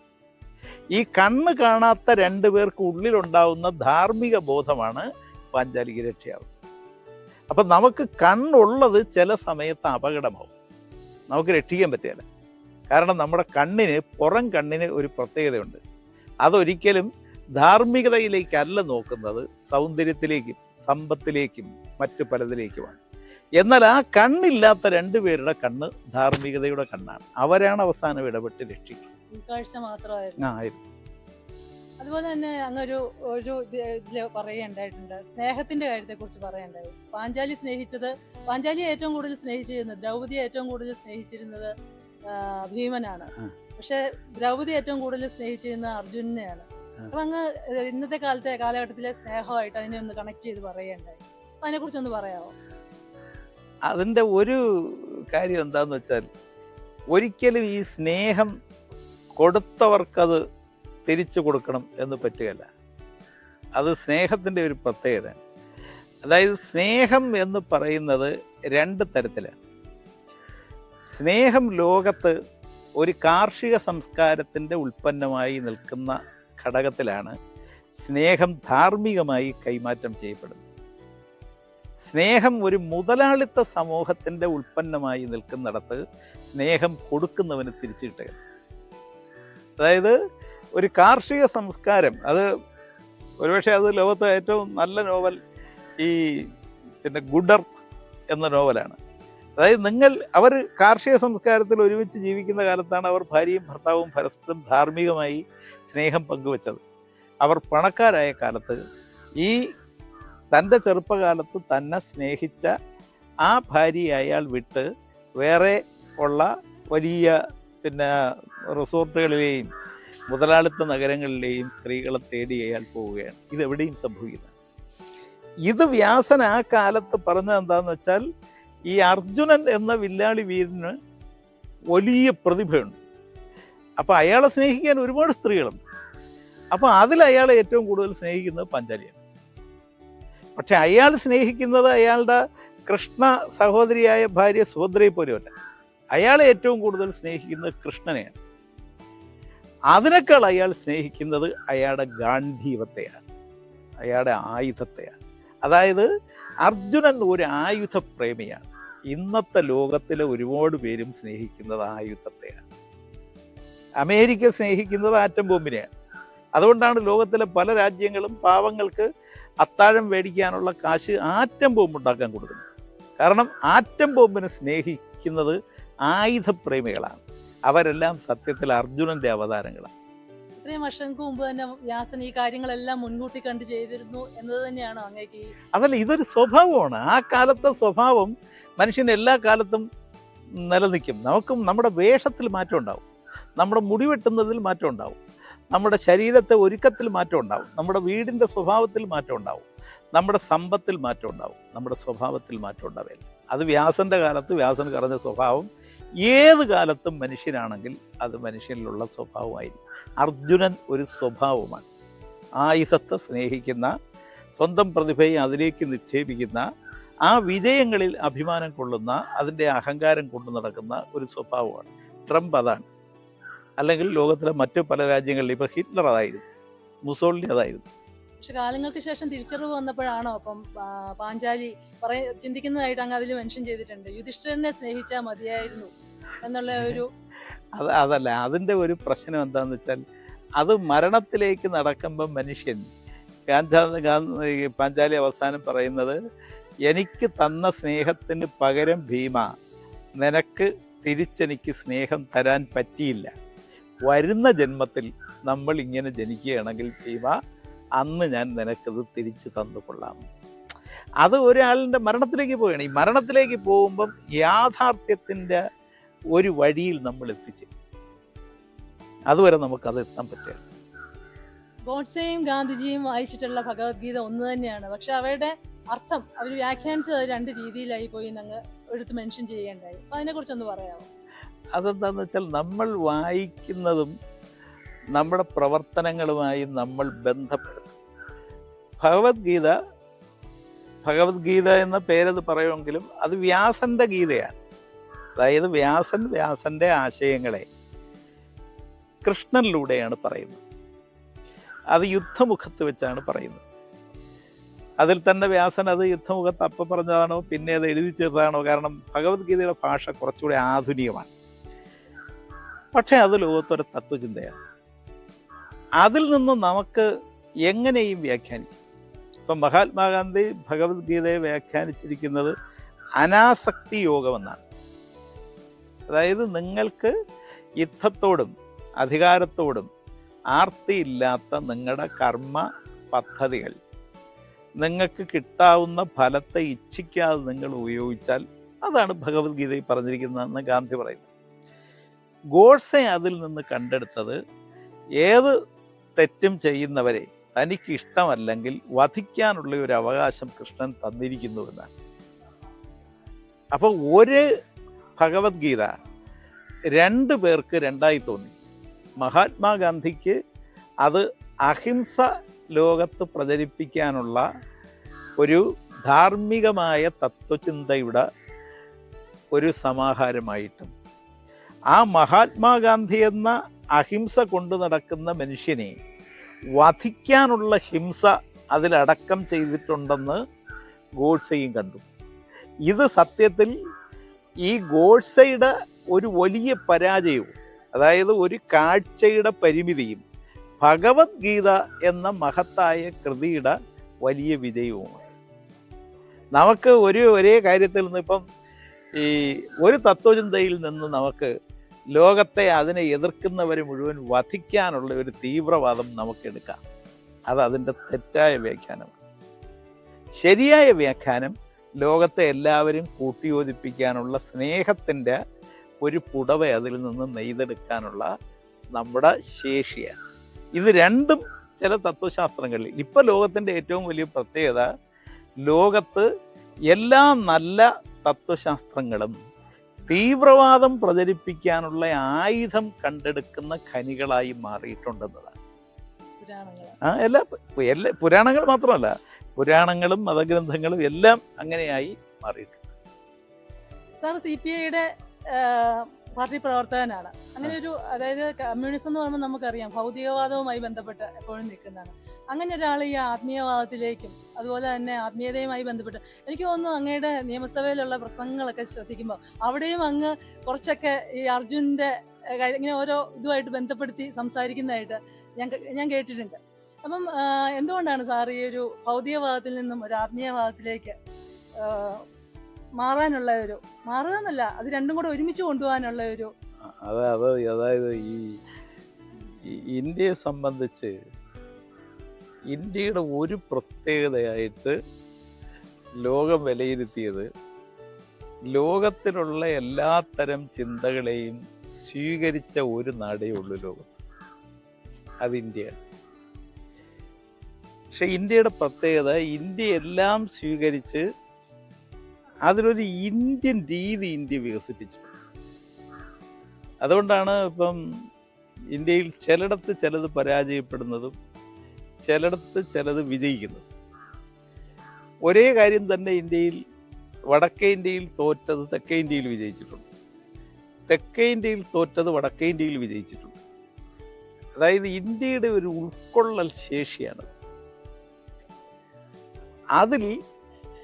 ഈ കണ്ണ് കാണാത്ത രണ്ടുപേർക്ക് ഉള്ളിലുണ്ടാവുന്ന ധാർമ്മിക ബോധമാണ് പാഞ്ചാലിക്ക് രക്ഷയാവുന്നത്. അപ്പം നമുക്ക് കണ്ണുള്ളത് ചില സമയത്ത് അപകടമാവും, നമുക്ക് രക്ഷിക്കാൻ പറ്റില്ല. കാരണം നമ്മുടെ പുറം കണ്ണിന് ഒരു പ്രത്യേകതയുണ്ട്. അതൊരിക്കലും ധാർമ്മികതയിലേക്കല്ല നോക്കുന്നത്, സൗന്ദര്യത്തിലേക്കും സമ്പത്തിലേക്കും മറ്റു പലതിലേക്കുമാണ്. എന്നാൽ ആ കണ്ണില്ലാത്ത രണ്ടുപേരുടെ കണ്ണ് ധാർമ്മികതയുടെ കണ്ണാണ്. അവരാണ് അവസാനം ഇടപെട്ട് രക്ഷിക്കുന്നത്. ഉൾക്കാഴ്ച മാത്രമായിരുന്നു. അതുപോലെ തന്നെ അങ്ങൊരു ഇതില് പറയുണ്ടായിട്ടുണ്ട്, സ്നേഹത്തിന്റെ കാര്യത്തെ കുറിച്ച് പറയണ്ടായി. പാഞ്ചാലിയെ ഏറ്റവും കൂടുതൽ സ്നേഹിച്ചിരുന്നത്, ദ്രൗപദിയെ ഏറ്റവും കൂടുതൽ സ്നേഹിച്ചിരുന്നത് ഭീമനാണ്. പക്ഷെ ദ്രൗപദി ഏറ്റവും കൂടുതൽ സ്നേഹിച്ചിരുന്നത് അർജുനനെയാണ്. അപ്പൊ അങ്ങ് ഇന്നത്തെ കാലഘട്ടത്തിലെ സ്നേഹമായിട്ട് അതിനെ ഒന്ന് കണക്ട് ചെയ്ത് പറയുകയുണ്ടായി. അപ്പൊ അതിനെ കുറിച്ചൊന്ന് പറയാമോ? അതിൻ്റെ ഒരു കാര്യം എന്താന്ന് വെച്ചാൽ, ഒരിക്കലും ഈ സ്നേഹം കൊടുത്തവർക്കത് തിരിച്ചു കൊടുക്കണം എന്ന് പറ്റുകയില്ല. അത് സ്നേഹത്തിൻ്റെ ഒരു പ്രത്യേകത. അതായത് സ്നേഹം എന്ന് പറയുന്നത് രണ്ട് തരത്തിലാണ്. സ്നേഹം ലോകത്ത് ഒരു കാർഷിക സംസ്കാരത്തിൻ്റെ ഉൽപ്പന്നമായി നിൽക്കുന്ന ഘടകത്തിലാണ് സ്നേഹം ധാർമ്മികമായി കൈമാറ്റം ചെയ്യപ്പെടുന്നത്. സ്നേഹം ഒരു മുതലാളിത്ത സമൂഹത്തിൻ്റെ ഉൽപ്പന്നമായി നിൽക്കുന്നിടത്ത് സ്നേഹം കൊടുക്കുന്നവന് തിരിച്ചു കിട്ടുക. അതായത് ഒരു കാർഷിക സംസ്കാരം, അത് ഒരുപക്ഷെ അത് ലോകത്തെ ഏറ്റവും നല്ല നോവൽ ഈ ഗുഡ് എർത്ത് എന്ന നോവലാണ്. അതായത് അവർ കാർഷിക സംസ്കാരത്തിൽ ഒരുമിച്ച് ജീവിക്കുന്ന കാലത്താണ് അവർ ഭാര്യയും ഭർത്താവും പരസ്പരം ധാർമ്മികമായി സ്നേഹം പങ്കുവച്ചത്. അവർ പണക്കാരായ കാലത്ത് തൻ്റെ ചെറുപ്പകാലത്ത് തന്നെ സ്നേഹിച്ച ആ ഭാര്യയെ അയാൾ വിട്ട് വേറെ ഉള്ള വലിയ റിസോർട്ടുകളിലെയും മുതലാളിത്ത നഗരങ്ങളിലെയും സ്ത്രീകളെ തേടി അയാൾ പോവുകയാണ്. ഇതെവിടെയും സംഭവിക്കുന്നത്. ഇത് വ്യാസൻ ആ കാലത്ത് പറഞ്ഞത് എന്താണെന്ന് വെച്ചാൽ, ഈ അർജുനൻ എന്ന വില്ലാളി വീരന് വലിയ പ്രതിഭയുണ്ട്. അപ്പോൾ അയാളെ സ്നേഹിക്കാൻ ഒരുപാട് സ്ത്രീകളുണ്ട്. അപ്പോൾ അതിൽ അയാളെ ഏറ്റവും കൂടുതൽ സ്നേഹിക്കുന്നത് പാഞ്ചാലിയാണ്. പക്ഷെ അയാൾ സ്നേഹിക്കുന്നത് അയാളുടെ കൃഷ്ണ സഹോദരിയായ ഭാര്യ സുഭദ്രയെ പോലെയല്ല. അയാളെ ഏറ്റവും കൂടുതൽ സ്നേഹിക്കുന്നത് കൃഷ്ണനെയാണ്. അതിനേക്കാൾ അയാൾ സ്നേഹിക്കുന്നത് അയാളുടെ ഗാന്ധീവത്തെയാണ്, അയാളുടെ ആയുധത്തെയാണ്. അതായത് അർജുനൻ ഒരു ആയുധ പ്രേമിയാണ്. ഇന്നത്തെ ലോകത്തിലെ ഒരുപാട് പേരും സ്നേഹിക്കുന്നത് ആയുധത്തെയാണ്. അമേരിക്ക സ്നേഹിക്കുന്നത് ആറ്റം ബോംബിനെയാണ്. അതുകൊണ്ടാണ് ലോകത്തിലെ പല രാജ്യങ്ങളും പാവങ്ങൾക്ക് അത്താഴം മേടിക്കാനുള്ള കാശ് ആറ്റം ബോംബ് ഉണ്ടാക്കാൻ കൊടുക്കുന്നത്. കാരണം ആറ്റം ബോംബിനെ സ്നേഹിക്കുന്നത് ആയുധപ്രേമികളാണ്. അവരെല്ലാം സത്യത്തിൽ അർജുനന്റെ അവതാരങ്ങളാണ്. ഇത്രയും വർഷങ്ങൾക്ക് മുമ്പ് തന്നെ വ്യാസൻ ഈ കാര്യങ്ങളെല്ലാം മുൻകൂട്ടി കണ്ട് ചെയ്തിരുന്നു എന്നത് തന്നെയാണ് അങ്ങേക്ക്? അതല്ല, ഇതൊരു സ്വഭാവമാണ്. ആ കാലത്തെ സ്വഭാവം മനുഷ്യൻ എല്ലാ കാലത്തും നിലനിൽക്കും. നമ്മുടെ വേഷത്തിൽ മാറ്റം ഉണ്ടാവും, നമ്മുടെ മുടി വെട്ടുന്നതിൽ മാറ്റം ഉണ്ടാവും, നമ്മുടെ ശരീരത്തെ ഒരുക്കത്തിൽ മാറ്റം ഉണ്ടാവും, നമ്മുടെ വീടിൻ്റെ സ്വഭാവത്തിൽ മാറ്റം ഉണ്ടാവും, നമ്മുടെ സമ്പത്തിൽ മാറ്റം ഉണ്ടാവും, നമ്മുടെ സ്വഭാവത്തിൽ മാറ്റം ഉണ്ടാവില്ല. അത് വ്യാസൻ്റെ കാലത്ത് വ്യാസൻ പറഞ്ഞ സ്വഭാവം ഏത് കാലത്തും മനുഷ്യനാണെങ്കിൽ അത് മനുഷ്യനിലുള്ള സ്വഭാവമായിരിക്കും. അർജുനൻ ഒരു സ്വഭാവമാണ്. ആയുധത്തെ സ്നേഹിക്കുന്ന, സ്വന്തം പ്രതിഭയെ അതിലേക്ക് നിക്ഷേപിക്കുന്ന, ആ വിജയങ്ങളിൽ അഭിമാനം കൊള്ളുന്ന, അതിൻ്റെ അഹങ്കാരം കൊണ്ടു നടക്കുന്ന ഒരു സ്വഭാവമാണ്. ട്രംപ് അതാണ്. അല്ലെങ്കിൽ ലോകത്തിലെ മറ്റു പല രാജ്യങ്ങളിലും ഇപ്പോൾ ഹിറ്റ്ലർ അതായിരുന്നു. മുസോളിനി അതായിരുന്നു. പക്ഷെ കാലങ്ങൾക്ക് ശേഷം തിരിച്ചറിവ് വന്നപ്പോഴാണോ അപ്പം പാഞ്ചാലി ചിന്തിക്കുന്നതായിട്ട് അങ്ങ് അതിൽ മെൻഷൻ ചെയ്തിട്ടുണ്ട്, യുധിഷ്ഠിരനെ സ്നേഹിച്ചാൽ മതിയായിരുന്നു എന്നുള്ള ഒരു അതല്ല, അതിൻ്റെ ഒരു പ്രശ്നം എന്താണെന്ന് വെച്ചാൽ, അത് മരണത്തിലേക്ക് നടക്കുമ്പോൾ മനുഷ്യൻ പാഞ്ചാലി അവസാനം പറയുന്നത്, എനിക്ക് തന്ന സ്നേഹത്തിന് പകരം ഭീമ നിനക്ക് തിരിച്ചെനിക്ക് സ്നേഹം തരാൻ പറ്റിയില്ല, വരുന്ന ജന്മത്തിൽ നമ്മൾ ഇങ്ങനെ ജനിക്കുകയാണെങ്കിൽ ഭീമ അന്ന് ഞാൻ നിനക്കത് തിരിച്ചു തന്നു കൊള്ളാം. അത് ഒരാളിൻ്റെ മരണത്തിലേക്ക് പോവുകയാണ്. ഈ മരണത്തിലേക്ക് പോകുമ്പം യാഥാർത്ഥ്യത്തിൻ്റെ ഒരു വഴിയിൽ നമ്മൾ എത്തിച്ച്, അതുവരെ നമുക്കത് എത്താൻ പറ്റുക. ഗോഡ്സെയും ഗാന്ധിജിയും വായിച്ചിട്ടുള്ള ഭഗവത്ഗീത ഒന്ന് തന്നെയാണ്, പക്ഷെ അവയുടെ അർത്ഥം അവർ വ്യാഖ്യാനിച്ചത് രണ്ട് രീതിയിലായി പോയി എന്നങ്ങ് എടുത്ത് മെൻഷൻ ചെയ്യേണ്ടായി. അപ്പം അതിനെക്കുറിച്ചൊന്ന് പറയാമോ? അതെന്താണെന്ന് വെച്ചാൽ, നമ്മൾ വായിക്കുന്നതും നമ്മുടെ പ്രവർത്തനങ്ങളുമായി നമ്മൾ ബന്ധപ്പെടുത്തും. ഭഗവത്ഗീത എന്ന പേരത് പറയുമെങ്കിലും അത് വ്യാസന്റെ ഗീതയാണ്. അതായത് വ്യാസന്റെ ആശയങ്ങളെ കൃഷ്ണനിലൂടെയാണ് പറയുന്നത്. അത് യുദ്ധമുഖത്ത് വെച്ചാണ് പറയുന്നത്. അതിൽ തന്നെ വ്യാസൻ അത് യുദ്ധമുഖത്ത് അപ്പം പറഞ്ഞതാണോ പിന്നെ അത് എഴുതി ചേർത്തതാണോ? കാരണം ഭഗവത്ഗീതയുടെ ഭാഷ കുറച്ചുകൂടി ആധുനികമാണ്. പക്ഷെ അത് ലോകത്തൊരു തത്വചിന്തയാണ്. അതിൽ നിന്ന് നമുക്ക് എങ്ങനെയും വ്യാഖ്യാനിക്കും. ഇപ്പം മഹാത്മാഗാന്ധി ഭഗവത്ഗീതയെ വ്യാഖ്യാനിച്ചിരിക്കുന്നത് അനാസക്തി യോഗമെന്നാണ്. അതായത് നിങ്ങൾക്ക് യുദ്ധത്തോടും അധികാരത്തോടും ആർത്തിയില്ലാത്ത നിങ്ങളുടെ കർമ്മ പദ്ധതികൾ നിങ്ങൾക്ക് കിട്ടാവുന്ന ഫലത്തെ ഇച്ഛിക്കാതെ നിങ്ങൾ ഉപയോഗിച്ചാൽ അതാണ് ഭഗവത്ഗീതയിൽ പറഞ്ഞിരിക്കുന്നതെന്ന് ഗാന്ധി പറയുന്നു. ഗോഡ്സെ അതിൽ നിന്ന് കണ്ടെടുത്തത്, ഏത് തെറ്റും ചെയ്യുന്നവരെ തനിക്ക് ഇഷ്ടമല്ലെങ്കിൽ വധിക്കാനുള്ള ഒരു അവകാശം കൃഷ്ണൻ തന്നിരിക്കുന്നുവെന്നാണ്. അപ്പൊ ഒരു ഭഗവത്ഗീത രണ്ടു പേർക്ക് രണ്ടായി തോന്നി. മഹാത്മാഗാന്ധിക്ക് അത് അഹിംസ ലോകത്ത് പ്രചരിപ്പിക്കാനുള്ള ഒരു ധാർമ്മികമായ തത്വചിന്തയുടെ ഒരു സമാഹാരമായിട്ടും, ആ മഹാത്മാഗാന്ധി എന്ന അഹിംസ കൊണ്ടു നടക്കുന്ന മനുഷ്യനെ വധിക്കാനുള്ള ഹിംസ അതിലടക്കം ചെയ്തിട്ടുണ്ടെന്ന് ഗോഡ്സെയും കണ്ടു. ഇത് സത്യത്തിൽ ഈ ഗോഡ്സെയുടെ ഒരു വലിയ പരാജയവും, അതായത് ഒരു കാഴ്ചയുടെ പരിമിതിയും ഭഗവത്ഗീത എന്ന മഹത്തായ കൃതിയുടെ വലിയ വിജയവുമാണ്. നമുക്ക് ഒരേ കാര്യത്തിൽ നിന്ന് ഇപ്പം ഈ ഒരു തത്വചിന്തയിൽ നിന്ന് നമുക്ക് ലോകത്തെ അതിനെ എതിർക്കുന്നവരെ മുഴുവൻ വധിക്കാനുള്ള ഒരു തീവ്രവാദം നമുക്കെടുക്കാം. അത് അതിൻ്റെ തെറ്റായ വ്യാഖ്യാനമാണ്. ശരിയായ വ്യാഖ്യാനം ലോകത്തെ എല്ലാവരും കൂട്ടിയോജിപ്പിക്കാനുള്ള സ്നേഹത്തിൻ്റെ ഒരു പുടവ അതിൽ നിന്ന് നെയ്തെടുക്കാനുള്ള നമ്മുടെ ശേഷിയാണ്. ഇത് രണ്ടും ചില തത്വശാസ്ത്രങ്ങളിൽ, ഇപ്പം ലോകത്തിൻ്റെ ഏറ്റവും വലിയ പ്രത്യേകത, ലോകത്ത് എല്ലാ നല്ല തത്വശാസ്ത്രങ്ങളും തീവ്രവാദം പ്രചരിപ്പിക്കാനുള്ള ആയുധം കണ്ടെടുക്കുന്ന ഖനികളായി മാറിയിട്ടുണ്ടെന്നതാണ്. എല്ലാ പുരാണങ്ങൾ മാത്രമല്ല, പുരാണങ്ങളും മതഗ്രന്ഥങ്ങളും എല്ലാം അങ്ങനെയായി മാറിയിട്ടുണ്ട്. സാർ CPIയുടെ പാർട്ടി പ്രവർത്തകനാണ്. അങ്ങനെ ഒരു, അതായത് കമ്മ്യൂണിസം എന്ന് പറയുമ്പോൾ നമുക്കറിയാം ഭൗതികവാദവുമായി ബന്ധപ്പെട്ട് എപ്പോഴും നിൽക്കുന്നതാണ്. അങ്ങനെ ഒരാൾ ഈ ആത്മീയവാദത്തിലേക്കും അതുപോലെ തന്നെ ആത്മീയതയുമായി ബന്ധപ്പെട്ട്, എനിക്ക് തോന്നുന്നു അങ്ങയുടെ നിയമസഭയിലുള്ള പ്രസംഗങ്ങളൊക്കെ ശ്രദ്ധിക്കുമ്പോൾ അവിടെയും അങ്ങ് കുറച്ചൊക്കെ ഈ അർജുൻ്റെ ഇങ്ങനെ ഓരോ ഇതുമായിട്ട് ബന്ധപ്പെടുത്തി സംസാരിക്കുന്നതായിട്ട് ഞാൻ കേട്ടിട്ടുണ്ട്. അപ്പം എന്തുകൊണ്ടാണ് സാർ ഈ ഒരു ഭൗതികവാദത്തിൽ നിന്നും ഒരു ആത്മീയവാദത്തിലേക്ക് മാറുക എന്നല്ല, അത് രണ്ടും കൂടെ ഒരുമിച്ച് കൊണ്ടുപോകാനുള്ള ഒരു അതായത് ഈ ഇന്ത്യയെ സംബന്ധിച്ച് ഇന്ത്യയുടെ ഒരു പ്രത്യേകതയായിട്ട് ലോകം വിലയിരുത്തിയത്, ലോകത്തിലുള്ള എല്ലാത്തരം ചിന്തകളെയും സ്വീകരിച്ച ഒരു നാടേ ഉള്ളൂ ലോകം, അത് ഇന്ത്യയാണ്. പക്ഷെ ഇന്ത്യയുടെ പ്രത്യേകത, ഇന്ത്യ എല്ലാം സ്വീകരിച്ച് അതിലൊരു ഇന്ത്യൻ രീതി ഇന്ത്യ വികസിപ്പിച്ചു. അതുകൊണ്ടാണ് ഇപ്പം ഇന്ത്യയിൽ ചിലയിടത്ത് ചിലത് പരാജയപ്പെടുന്നതും ചിലയിടത്ത് ചിലത് വിജയിക്കുന്നതും. ഒരേ കാര്യം തന്നെ ഇന്ത്യയിൽ, വടക്കേ ഇന്ത്യയിൽ തോറ്റത് തെക്കേ ഇന്ത്യയിൽ വിജയിച്ചിട്ടുണ്ട്, തെക്കേ ഇന്ത്യയിൽ തോറ്റത് വടക്കേ ഇന്ത്യയിൽ വിജയിച്ചിട്ടുണ്ട്. അതായത് ഇന്ത്യയുടെ ഒരു ഉൾക്കൊള്ളൽ ശേഷിയാണ്. അതിൽ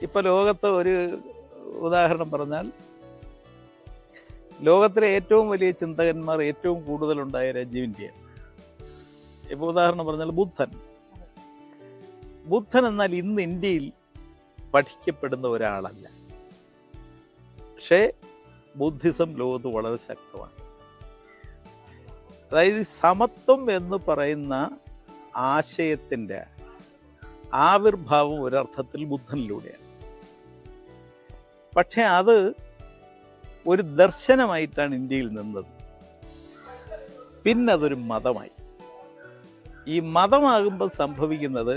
ഇപ്പൊ ലോകത്ത് ഒരു ഉദാഹരണം പറഞ്ഞാൽ, ലോകത്തിലെ ഏറ്റവും വലിയ ചിന്തകന്മാർ ഏറ്റവും കൂടുതലുണ്ടായ രാജ്യം ഇന്ത്യയാണ്. ഇപ്പൊ ഉദാഹരണം പറഞ്ഞാൽ ബുദ്ധൻ എന്നാൽ ഇന്ന് ഇന്ത്യയിൽ പഠിക്കപ്പെടുന്ന ഒരാളല്ല. പക്ഷേ ബുദ്ധിസം ലോകത്ത് വളരെ ശക്തമാണ്. അതായത് സമത്വം എന്ന് പറയുന്ന ആശയത്തിൻ്റെ ആവിർഭാവം ഒരർത്ഥത്തിൽ ബുദ്ധനിലൂടെയാണ്. പക്ഷെ അത് ഒരു ദർശനമായിട്ടാണ് ഇന്ത്യയിൽ നിന്നത്. പിന്നെ അതൊരു മതമായി. ഈ മതമാകുമ്പോൾ സംഭവിക്കുന്നത്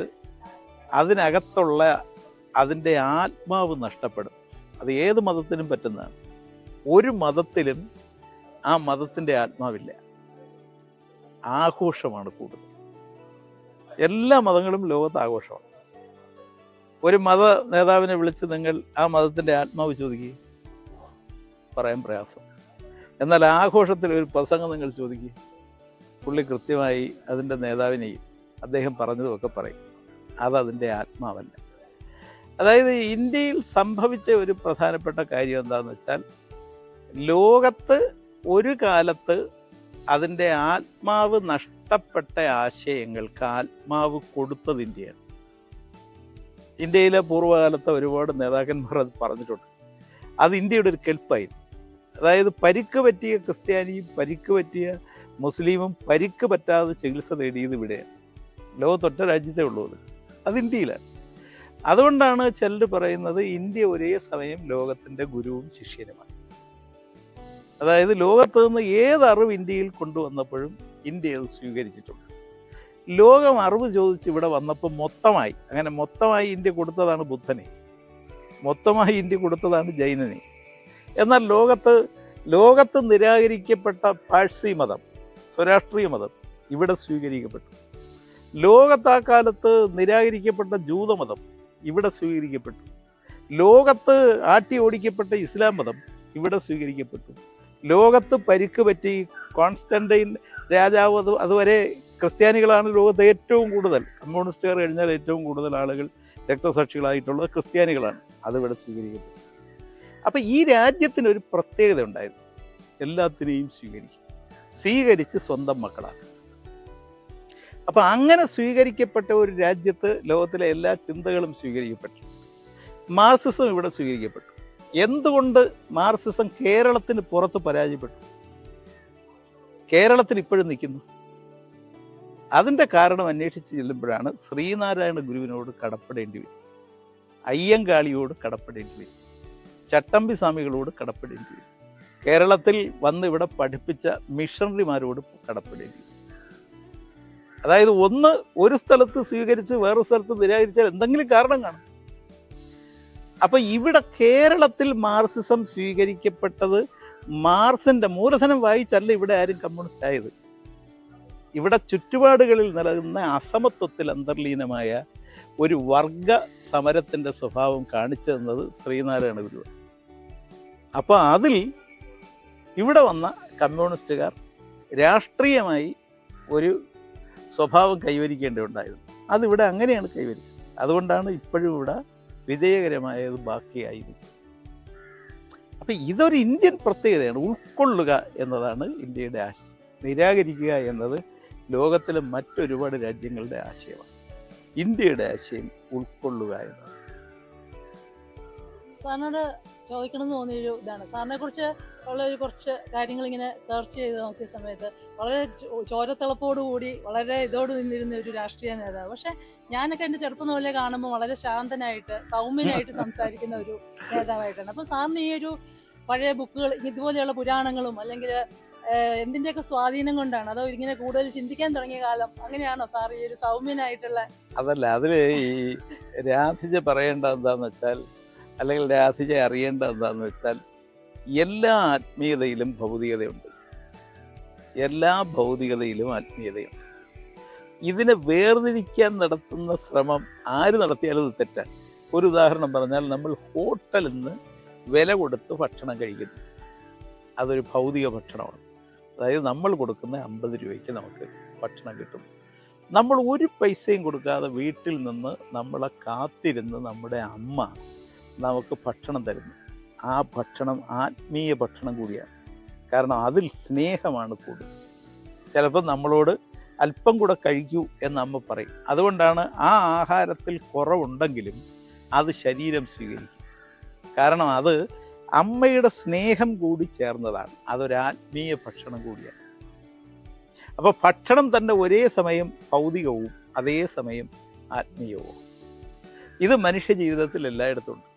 അതിനകത്തുള്ള അതിൻ്റെ ആത്മാവ് നഷ്ടപ്പെടും. അത് ഏത് മതത്തിനും പറ്റുന്നതാണ്. ഒരു മതത്തിലും ആ മതത്തിൻ്റെ ആത്മാവില്ല. ആഘോഷമാണ് കൂടുതൽ. എല്ലാ മതങ്ങളും ലോകത്ത് ആഘോഷമാണ്. ഒരു മത നേതാവിനെ വിളിച്ച് നിങ്ങൾ ആ മതത്തിൻ്റെ ആത്മാവ് ചോദിക്കുക, പറയാൻ പ്രയാസം. എന്നാൽ ആഘോഷത്തിൽ ഒരു പ്രസംഗം നിങ്ങൾ ചോദിക്കുക, പുള്ളി കൃത്യമായി അതിൻ്റെ നേതാവിനെയും അദ്ദേഹം പറഞ്ഞതുമൊക്കെ പറയും. അതതിൻ്റെ ആത്മാവല്ല. അതായത് ഇന്ത്യയിൽ സംഭവിച്ച ഒരു പ്രധാനപ്പെട്ട കാര്യം എന്താണെന്ന് വെച്ചാൽ, ലോകത്ത് ഒരു കാലത്ത് അതിൻ്റെ ആത്മാവ് നഷ്ടപ്പെട്ട ആശയങ്ങൾക്ക് ആത്മാവ് കൊടുത്തത് ഇന്ത്യയാണ്. ഇന്ത്യയിലെ പൂർവ്വകാലത്ത് ഒരുപാട് നേതാക്കന്മാർ അത് പറഞ്ഞിട്ടുണ്ട്. അത് ഇന്ത്യയുടെ ഒരു കെൽപ്പായിരുന്നു. അതായത് പരിക്ക് പറ്റിയ ക്രിസ്ത്യാനിയും പരിക്ക് പറ്റിയ മുസ്ലിമും പരിക്ക് പറ്റാതെ ചികിത്സ തേടിയത് ഇവിടെയാണ്. ലോകത്തൊറ്റ രാജ്യത്തേ ഉള്ളൂ അത് ഇന്ത്യയിലാണ്. അതുകൊണ്ടാണ് ചിലർ പറയുന്നത് ഇന്ത്യ ഒരേ സമയം ലോകത്തിൻ്റെ ഗുരുവും ശിഷ്യനുമാണ്. അതായത് ലോകത്ത് നിന്ന് ഏത് അറിവ് ഇന്ത്യയിൽ കൊണ്ടുവന്നപ്പോഴും ഇന്ത്യ അത് സ്വീകരിച്ചിട്ടുണ്ട്. ലോകം അറിവ് ചോദിച്ച് ഇവിടെ വന്നപ്പോൾ മൊത്തമായി ഇന്ത്യ കൊടുത്തതാണ് ബുദ്ധനെ, മൊത്തമായി ഇന്ത്യ കൊടുത്തതാണ് ജൈനനെ. എന്നാൽ ലോകത്ത് നിരാകരിക്കപ്പെട്ട പാഴ്സി മതം, സ്വരാഷ്ട്രീയ മതം ഇവിടെ സ്വീകരിക്കപ്പെട്ടു. ലോകത്ത് ആ കാലത്ത് നിരാകരിക്കപ്പെട്ട ജൂതമതം ഇവിടെ സ്വീകരിക്കപ്പെട്ടു. ലോകത്ത് ആട്ടി ഓടിക്കപ്പെട്ട ഇസ്ലാം മതം ഇവിടെ സ്വീകരിക്കപ്പെട്ടു. ലോകത്ത് പരിക്ക് പറ്റി കോൺസ്റ്റന്റൈൻ രാജാവ്, അതുവരെ ക്രിസ്ത്യാനികളാണ് ലോകത്ത് ഏറ്റവും കൂടുതൽ, കമ്മ്യൂണിസ്റ്റുകാർ കഴിഞ്ഞാൽ ഏറ്റവും കൂടുതൽ ആളുകൾ രക്തസാക്ഷികളായിട്ടുള്ളത് ക്രിസ്ത്യാനികളാണ്, അതിവിടെ സ്വീകരിക്കപ്പെട്ടു. അപ്പം ഈ രാജ്യത്തിനൊരു പ്രത്യേകത ഉണ്ടായിരുന്നു, എല്ലാത്തിനെയും സ്വീകരിച്ച് സ്വന്തം മക്കളാക്കി. അപ്പം അങ്ങനെ സ്വീകരിക്കപ്പെട്ട ഒരു രാജ്യത്ത് ലോകത്തിലെ എല്ലാ ചിന്തകളും സ്വീകരിക്കപ്പെട്ടു. മാർക്സിസം ഇവിടെ സ്വീകരിക്കപ്പെട്ടു. എന്തുകൊണ്ട് മാർക്സിസം കേരളത്തിന് പുറത്ത് പരാജയപ്പെട്ടു, കേരളത്തിൽ ഇപ്പോഴും നിൽക്കുന്നു? അതിൻ്റെ കാരണം അന്വേഷിച്ച് ചെല്ലുമ്പോഴാണ് ശ്രീനാരായണ ഗുരുവിനോട് കടപ്പെടേണ്ടി വരും, അയ്യങ്കാളിയോട് കടപ്പെടേണ്ടി വരും, ചട്ടമ്പി സ്വാമികളോട് കടപ്പെടേണ്ടി വരും, കേരളത്തിൽ വന്ന് ഇവിടെ പഠിപ്പിച്ച മിഷണറിമാരോട് കടപ്പെടേണ്ടി വരും. അതായത് ഒരു സ്ഥലത്ത് സ്വീകരിച്ച് വേറൊരു സ്ഥലത്ത് നിരാകരിച്ചാൽ എന്തെങ്കിലും കാരണം കാണും. അപ്പൊ ഇവിടെ കേരളത്തിൽ മാർക്സിസം സ്വീകരിക്കപ്പെട്ടത് മാർക്സിന്റെ മൂലധനം വായിച്ചല്ല ഇവിടെ ആരും കമ്മ്യൂണിസ്റ്റ് ആയത്. ഇവിടെ ചുറ്റുപാടുകളിൽ നിലനിന്ന അസമത്വത്തിൽ അന്തർലീനമായ ഒരു വർഗ സമരത്തിന്റെ സ്വഭാവം കാണിച്ചു തന്നത് ശ്രീനാരായണ ഗുരുവാണ്. അപ്പൊ അതിൽ ഇവിടെ വന്ന കമ്മ്യൂണിസ്റ്റുകാർ രാഷ്ട്രീയമായി ഒരു സ്വഭാവം കൈവരിക്കേണ്ടതുണ്ടായിരുന്നു. അതിവിടെ അങ്ങനെയാണ് കൈവരിച്ചത്. അതുകൊണ്ടാണ് ഇപ്പോഴും ഇവിടെ വിജയകരമായത് ബാക്കിയായിരുന്നു. അപ്പം ഇതൊരു ഇന്ത്യൻ പ്രത്യേകതയാണ്. ഉൾക്കൊള്ളുക എന്നതാണ് ഇന്ത്യയുടെ ആശയം. നിരാകരിക്കുക എന്നത് ലോകത്തിലെ മറ്റൊരുപാട് രാജ്യങ്ങളുടെ ആശയമാണ്. ഇന്ത്യയുടെ ആശയം ഉൾക്കൊള്ളുക എന്നത്. സാറിനോട് ചോദിക്കണം എന്ന് തോന്നിയൊരു ഇതാണ്, സാറിനെ കുറിച്ച് ഉള്ള കുറച്ച് കാര്യങ്ങൾ ഇങ്ങനെ സെർച്ച് ചെയ്ത് നോക്കിയ സമയത്ത് വളരെ ചോരത്തിളപ്പോടുകൂടി വളരെ ഇതോട് നിന്നിരുന്ന ഒരു രാഷ്ട്രീയ നേതാവ്. പക്ഷെ ഞാനൊക്കെ എൻ്റെ ചെറുപ്പം മുതലേ കാണുമ്പോൾ വളരെ ശാന്തനായിട്ട് സൗമ്യനായിട്ട് സംസാരിക്കുന്ന ഒരു നേതാവായിട്ടാണ്. അപ്പം സാറിന് ഈ ഒരു പഴയ ബുക്കുകൾ, ഇതുപോലെയുള്ള പുരാണങ്ങളും അല്ലെങ്കിൽ എന്തിൻ്റെയൊക്കെ സ്വാധീനം കൊണ്ടാണ്, അതോ ഇങ്ങനെ കൂടുതൽ ചിന്തിക്കാൻ തുടങ്ങിയ കാലം അങ്ങനെയാണോ സാർ ഈ ഒരു സൗമ്യനായിട്ടുള്ള? അതല്ല, അതിൽ ഈ രാധിജ പറയേണ്ട എന്താന്ന് വെച്ചാൽ, അല്ലെങ്കിൽ രാധിജ അറിയേണ്ട എന്താന്ന് വെച്ചാൽ, എല്ലാ ആത്മീയതയിലും ഭൗതികതയുണ്ട്, എല്ലാ ഭൗതികതയിലും ആത്മീയതയുണ്ട്. ഇതിനെ വേർതിരിക്കാൻ നടത്തുന്ന ശ്രമം ആര് നടത്തിയാലും അത് തെറ്റാണ്. ഒരു ഉദാഹരണം പറഞ്ഞാൽ, നമ്മൾ ഹോട്ടലിൽ നിന്ന് വില കൊടുത്ത് ഭക്ഷണം കഴിക്കുന്നു, അതൊരു ഭൗതിക ഭക്ഷണമാണ്. അതായത് നമ്മൾ കൊടുക്കുന്ന 50 രൂപയ്ക്ക് നമുക്ക് ഭക്ഷണം കിട്ടും. നമ്മൾ ഒരു പൈസയും കൊടുക്കാതെ വീട്ടിൽ നിന്ന് നമ്മളെ കാത്തിരുന്ന് നമ്മുടെ അമ്മ നമുക്ക് ഭക്ഷണം തരുന്നു. ആ ഭക്ഷണം ആത്മീയ ഭക്ഷണം കൂടിയാണ്. കാരണം അതിൽ സ്നേഹമാണ് കൂടുതൽ. ചിലപ്പോൾ നമ്മളോട് അല്പം കൂടെ കഴിക്കൂ എന്ന് അമ്മ പറയും. അതുകൊണ്ടാണ് ആ ആഹാരത്തിൽ കുറവുണ്ടെങ്കിലും അത് ശരീരം സ്വീകരിക്കും. കാരണം അത് അമ്മയുടെ സ്നേഹം കൂടി ചേർന്നതാണ്. അതൊരു ആത്മീയ ഭക്ഷണം കൂടിയാണ്. അപ്പോൾ ഭക്ഷണം തന്നെ ഒരേ സമയം ഭൗതികവും അതേ സമയം ആത്മീയവും. ഇത് മനുഷ്യ ജീവിതത്തിൽ എല്ലായിടത്തും ഉണ്ട്.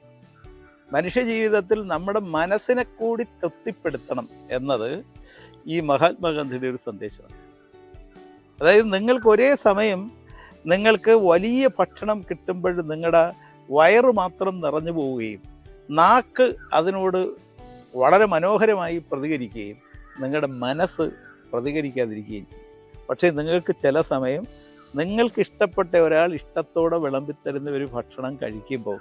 മനുഷ്യ ജീവിതത്തിൽ നമ്മുടെ മനസ്സിനെ കൂടി തൃപ്തിപ്പെടുത്തണം എന്നത് ഈ മഹാത്മാഗാന്ധിയുടെ ഒരു സന്ദേശമാണ്. അതായത് നിങ്ങൾക്ക് ഒരേ സമയം നിങ്ങൾക്ക് വലിയ ഭക്ഷണം കിട്ടുമ്പോൾ നിങ്ങളുടെ വയറ് മാത്രം നിറഞ്ഞു പോവുകയും നാക്ക് അതിനോട് വളരെ മനോഹരമായി പ്രതികരിക്കുകയും നിങ്ങളുടെ മനസ്സ് പ്രതികരിക്കാതിരിക്കുകയും ചെയ്യും. പക്ഷേ നിങ്ങൾക്ക് ചില സമയം നിങ്ങൾക്ക് ഇഷ്ടപ്പെട്ട ഒരാൾ ഇഷ്ടത്തോടെ വിളമ്പിത്തരുന്ന ഒരു ഭക്ഷണം കഴിക്കുമ്പോൾ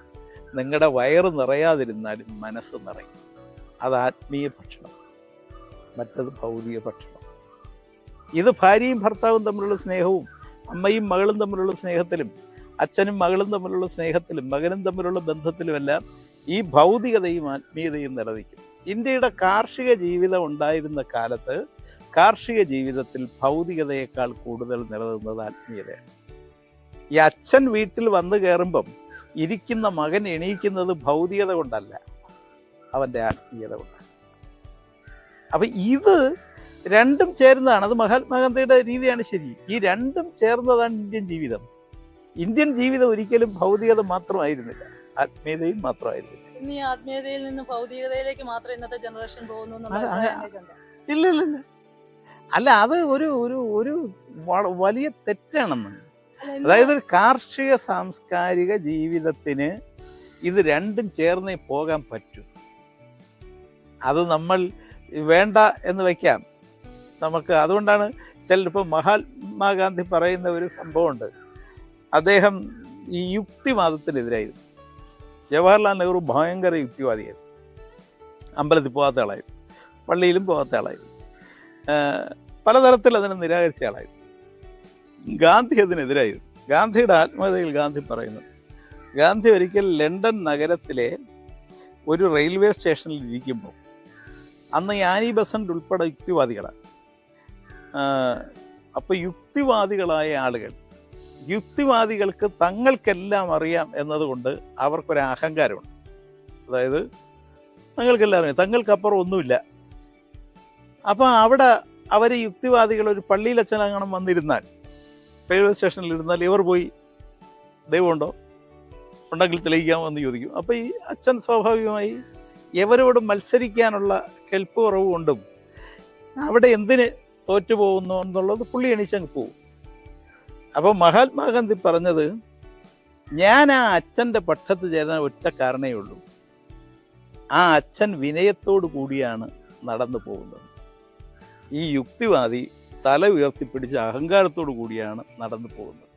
നിങ്ങളുടെ വയറ് നിറയാതിരുന്നാലും മനസ്സ് നിറയും. അത് ആത്മീയ ഭക്ഷണം, മറ്റത് ഭൗതിക ഭക്ഷണം. ഇത് ഭാര്യയും ഭർത്താവും തമ്മിലുള്ള സ്നേഹവും അമ്മയും മകളും തമ്മിലുള്ള സ്നേഹത്തിലും അച്ഛനും മകളും തമ്മിലുള്ള സ്നേഹത്തിലും മകനും തമ്മിലുള്ള ബന്ധത്തിലുമെല്ലാം ഈ ഭൗതികതയും ആത്മീയതയും നിലനിൽക്കും. ഇന്ത്യയുടെ കാർഷിക ജീവിതം ഉണ്ടായിരുന്ന കാലത്ത് കാർഷിക ജീവിതത്തിൽ ഭൗതികതയേക്കാൾ കൂടുതൽ നിലനിന്നത് ആത്മീയതയാണ്. ഈ അച്ഛൻ വീട്ടിൽ വന്നു കയറുമ്പം ഇരിക്കുന്ന മകൻ എണീക്കുന്നത് ഭൗതികത കൊണ്ടല്ല, അവൻ്റെ ആത്മീയത കൊണ്ടാണ്. അപ്പം ഇത് രണ്ടും ചേർന്നതാണ്. അത് മഹാത്മാഗാന്ധിയുടെ രീതിയാണ് ശരി. ഈ രണ്ടും ചേർന്നതാണ് ഇന്ത്യൻ ജീവിതം. ഇന്ത്യൻ ജീവിതം ഒരിക്കലും ഭൗതികത മാത്രമായിരുന്നില്ല, ആത്മീയതയും മാത്രമായിരുന്നില്ല. ഇനി ആത്മീയതയിൽ നിന്ന് ഭൗതികതയിലേക്ക് മാത്രം ഇന്നത്തെ ജനറേഷൻ പോകുന്നു. ഇല്ല ഇല്ല ഇല്ല അല്ല, അത് ഒരു ഒരു ഒരു വലിയ തെറ്റാണെന്ന്. അതായത് ഒരു കാർഷിക സാംസ്കാരിക ജീവിതത്തിന് ഇത് രണ്ടും ചേർന്നേ പോകാൻ പറ്റൂ. അത് നമ്മൾ വേണ്ട എന്ന് വയ്ക്കാം നമുക്ക്. അതുകൊണ്ടാണ് ചിലപ്പോൾ മഹാത്മാഗാന്ധി പറയുന്ന ഒരു സംഭവമുണ്ട്. അദ്ദേഹം ഈ യുക്തിവാദത്തിനെതിരായിരുന്നു. ജവഹർലാൽ നെഹ്റു ഭയങ്കര യുക്തിവാദിയായിരുന്നു. അമ്പലത്തിൽ പോകാത്ത ആളായിരുന്നു, പള്ളിയിലും പോകാത്ത ആളായിരുന്നു, പലതരത്തിൽ അതിനെ നിരാകരിച്ച ആളായിരുന്നു. ഗാന്ധി അതിനെതിരായിരുന്നു. ഗാന്ധിയുടെ ആത്മകഥയിൽ ഗാന്ധി പറയുന്നു, ഗാന്ധി ഒരിക്കൽ ലണ്ടൻ നഗരത്തിലെ ഒരു റെയിൽവേ സ്റ്റേഷനിൽ ഇരിക്കുമ്പോൾ അന്ന് ആനി ബസന്റ് ഉൾപ്പെടെ യുക്തിവാദികളാണ്. അപ്പോൾ യുക്തിവാദികളായ ആളുകൾ, യുക്തിവാദികൾക്ക് തങ്ങൾക്കെല്ലാം അറിയാം എന്നതുകൊണ്ട് അവർക്കൊരു അഹങ്കാരമുണ്ട്. അതായത് തങ്ങൾക്കെല്ലാം അറിയാം, തങ്ങൾക്കപ്പുറം ഒന്നുമില്ല. അപ്പോൾ അവിടെ അവർ യുക്തിവാദികൾ ഒരു പള്ളിയിൽ അച്ഛനങ്ങനെ വന്നിരുന്നാൽ, റെയിൽവേ സ്റ്റേഷനിൽ ഇരുന്നാൽ ഇവർ പോയി ദൈവമുണ്ടോ ഉണ്ടെങ്കിൽ തെളിയിക്കാമോ എന്ന് ചോദിക്കും. അപ്പോൾ ഈ അച്ഛൻ സ്വാഭാവികമായി എവരോട് മത്സരിക്കാനുള്ള കെൽപ്പ് കുറവ് കൊണ്ടും അവിടെ എന്തിന് തോറ്റുപോകുന്നു എന്നുള്ളത് പുള്ളി എണീച്ചങ്ങ് പോകും. അപ്പോൾ മഹാത്മാഗാന്ധി പറഞ്ഞത്, ഞാൻ ആ അച്ഛൻ്റെ പക്ഷത്ത് ചേരാൻ ഒറ്റ കാരണമേ ഉള്ളൂ, ആ അച്ഛൻ വിനയത്തോടു കൂടിയാണ് നടന്നു പോകുന്നത്. ഈ യുക്തിവാദി തല ഉയർത്തിപ്പിടിച്ച് അഹങ്കാരത്തോടു കൂടിയാണ് നടന്നു പോകുന്നത്.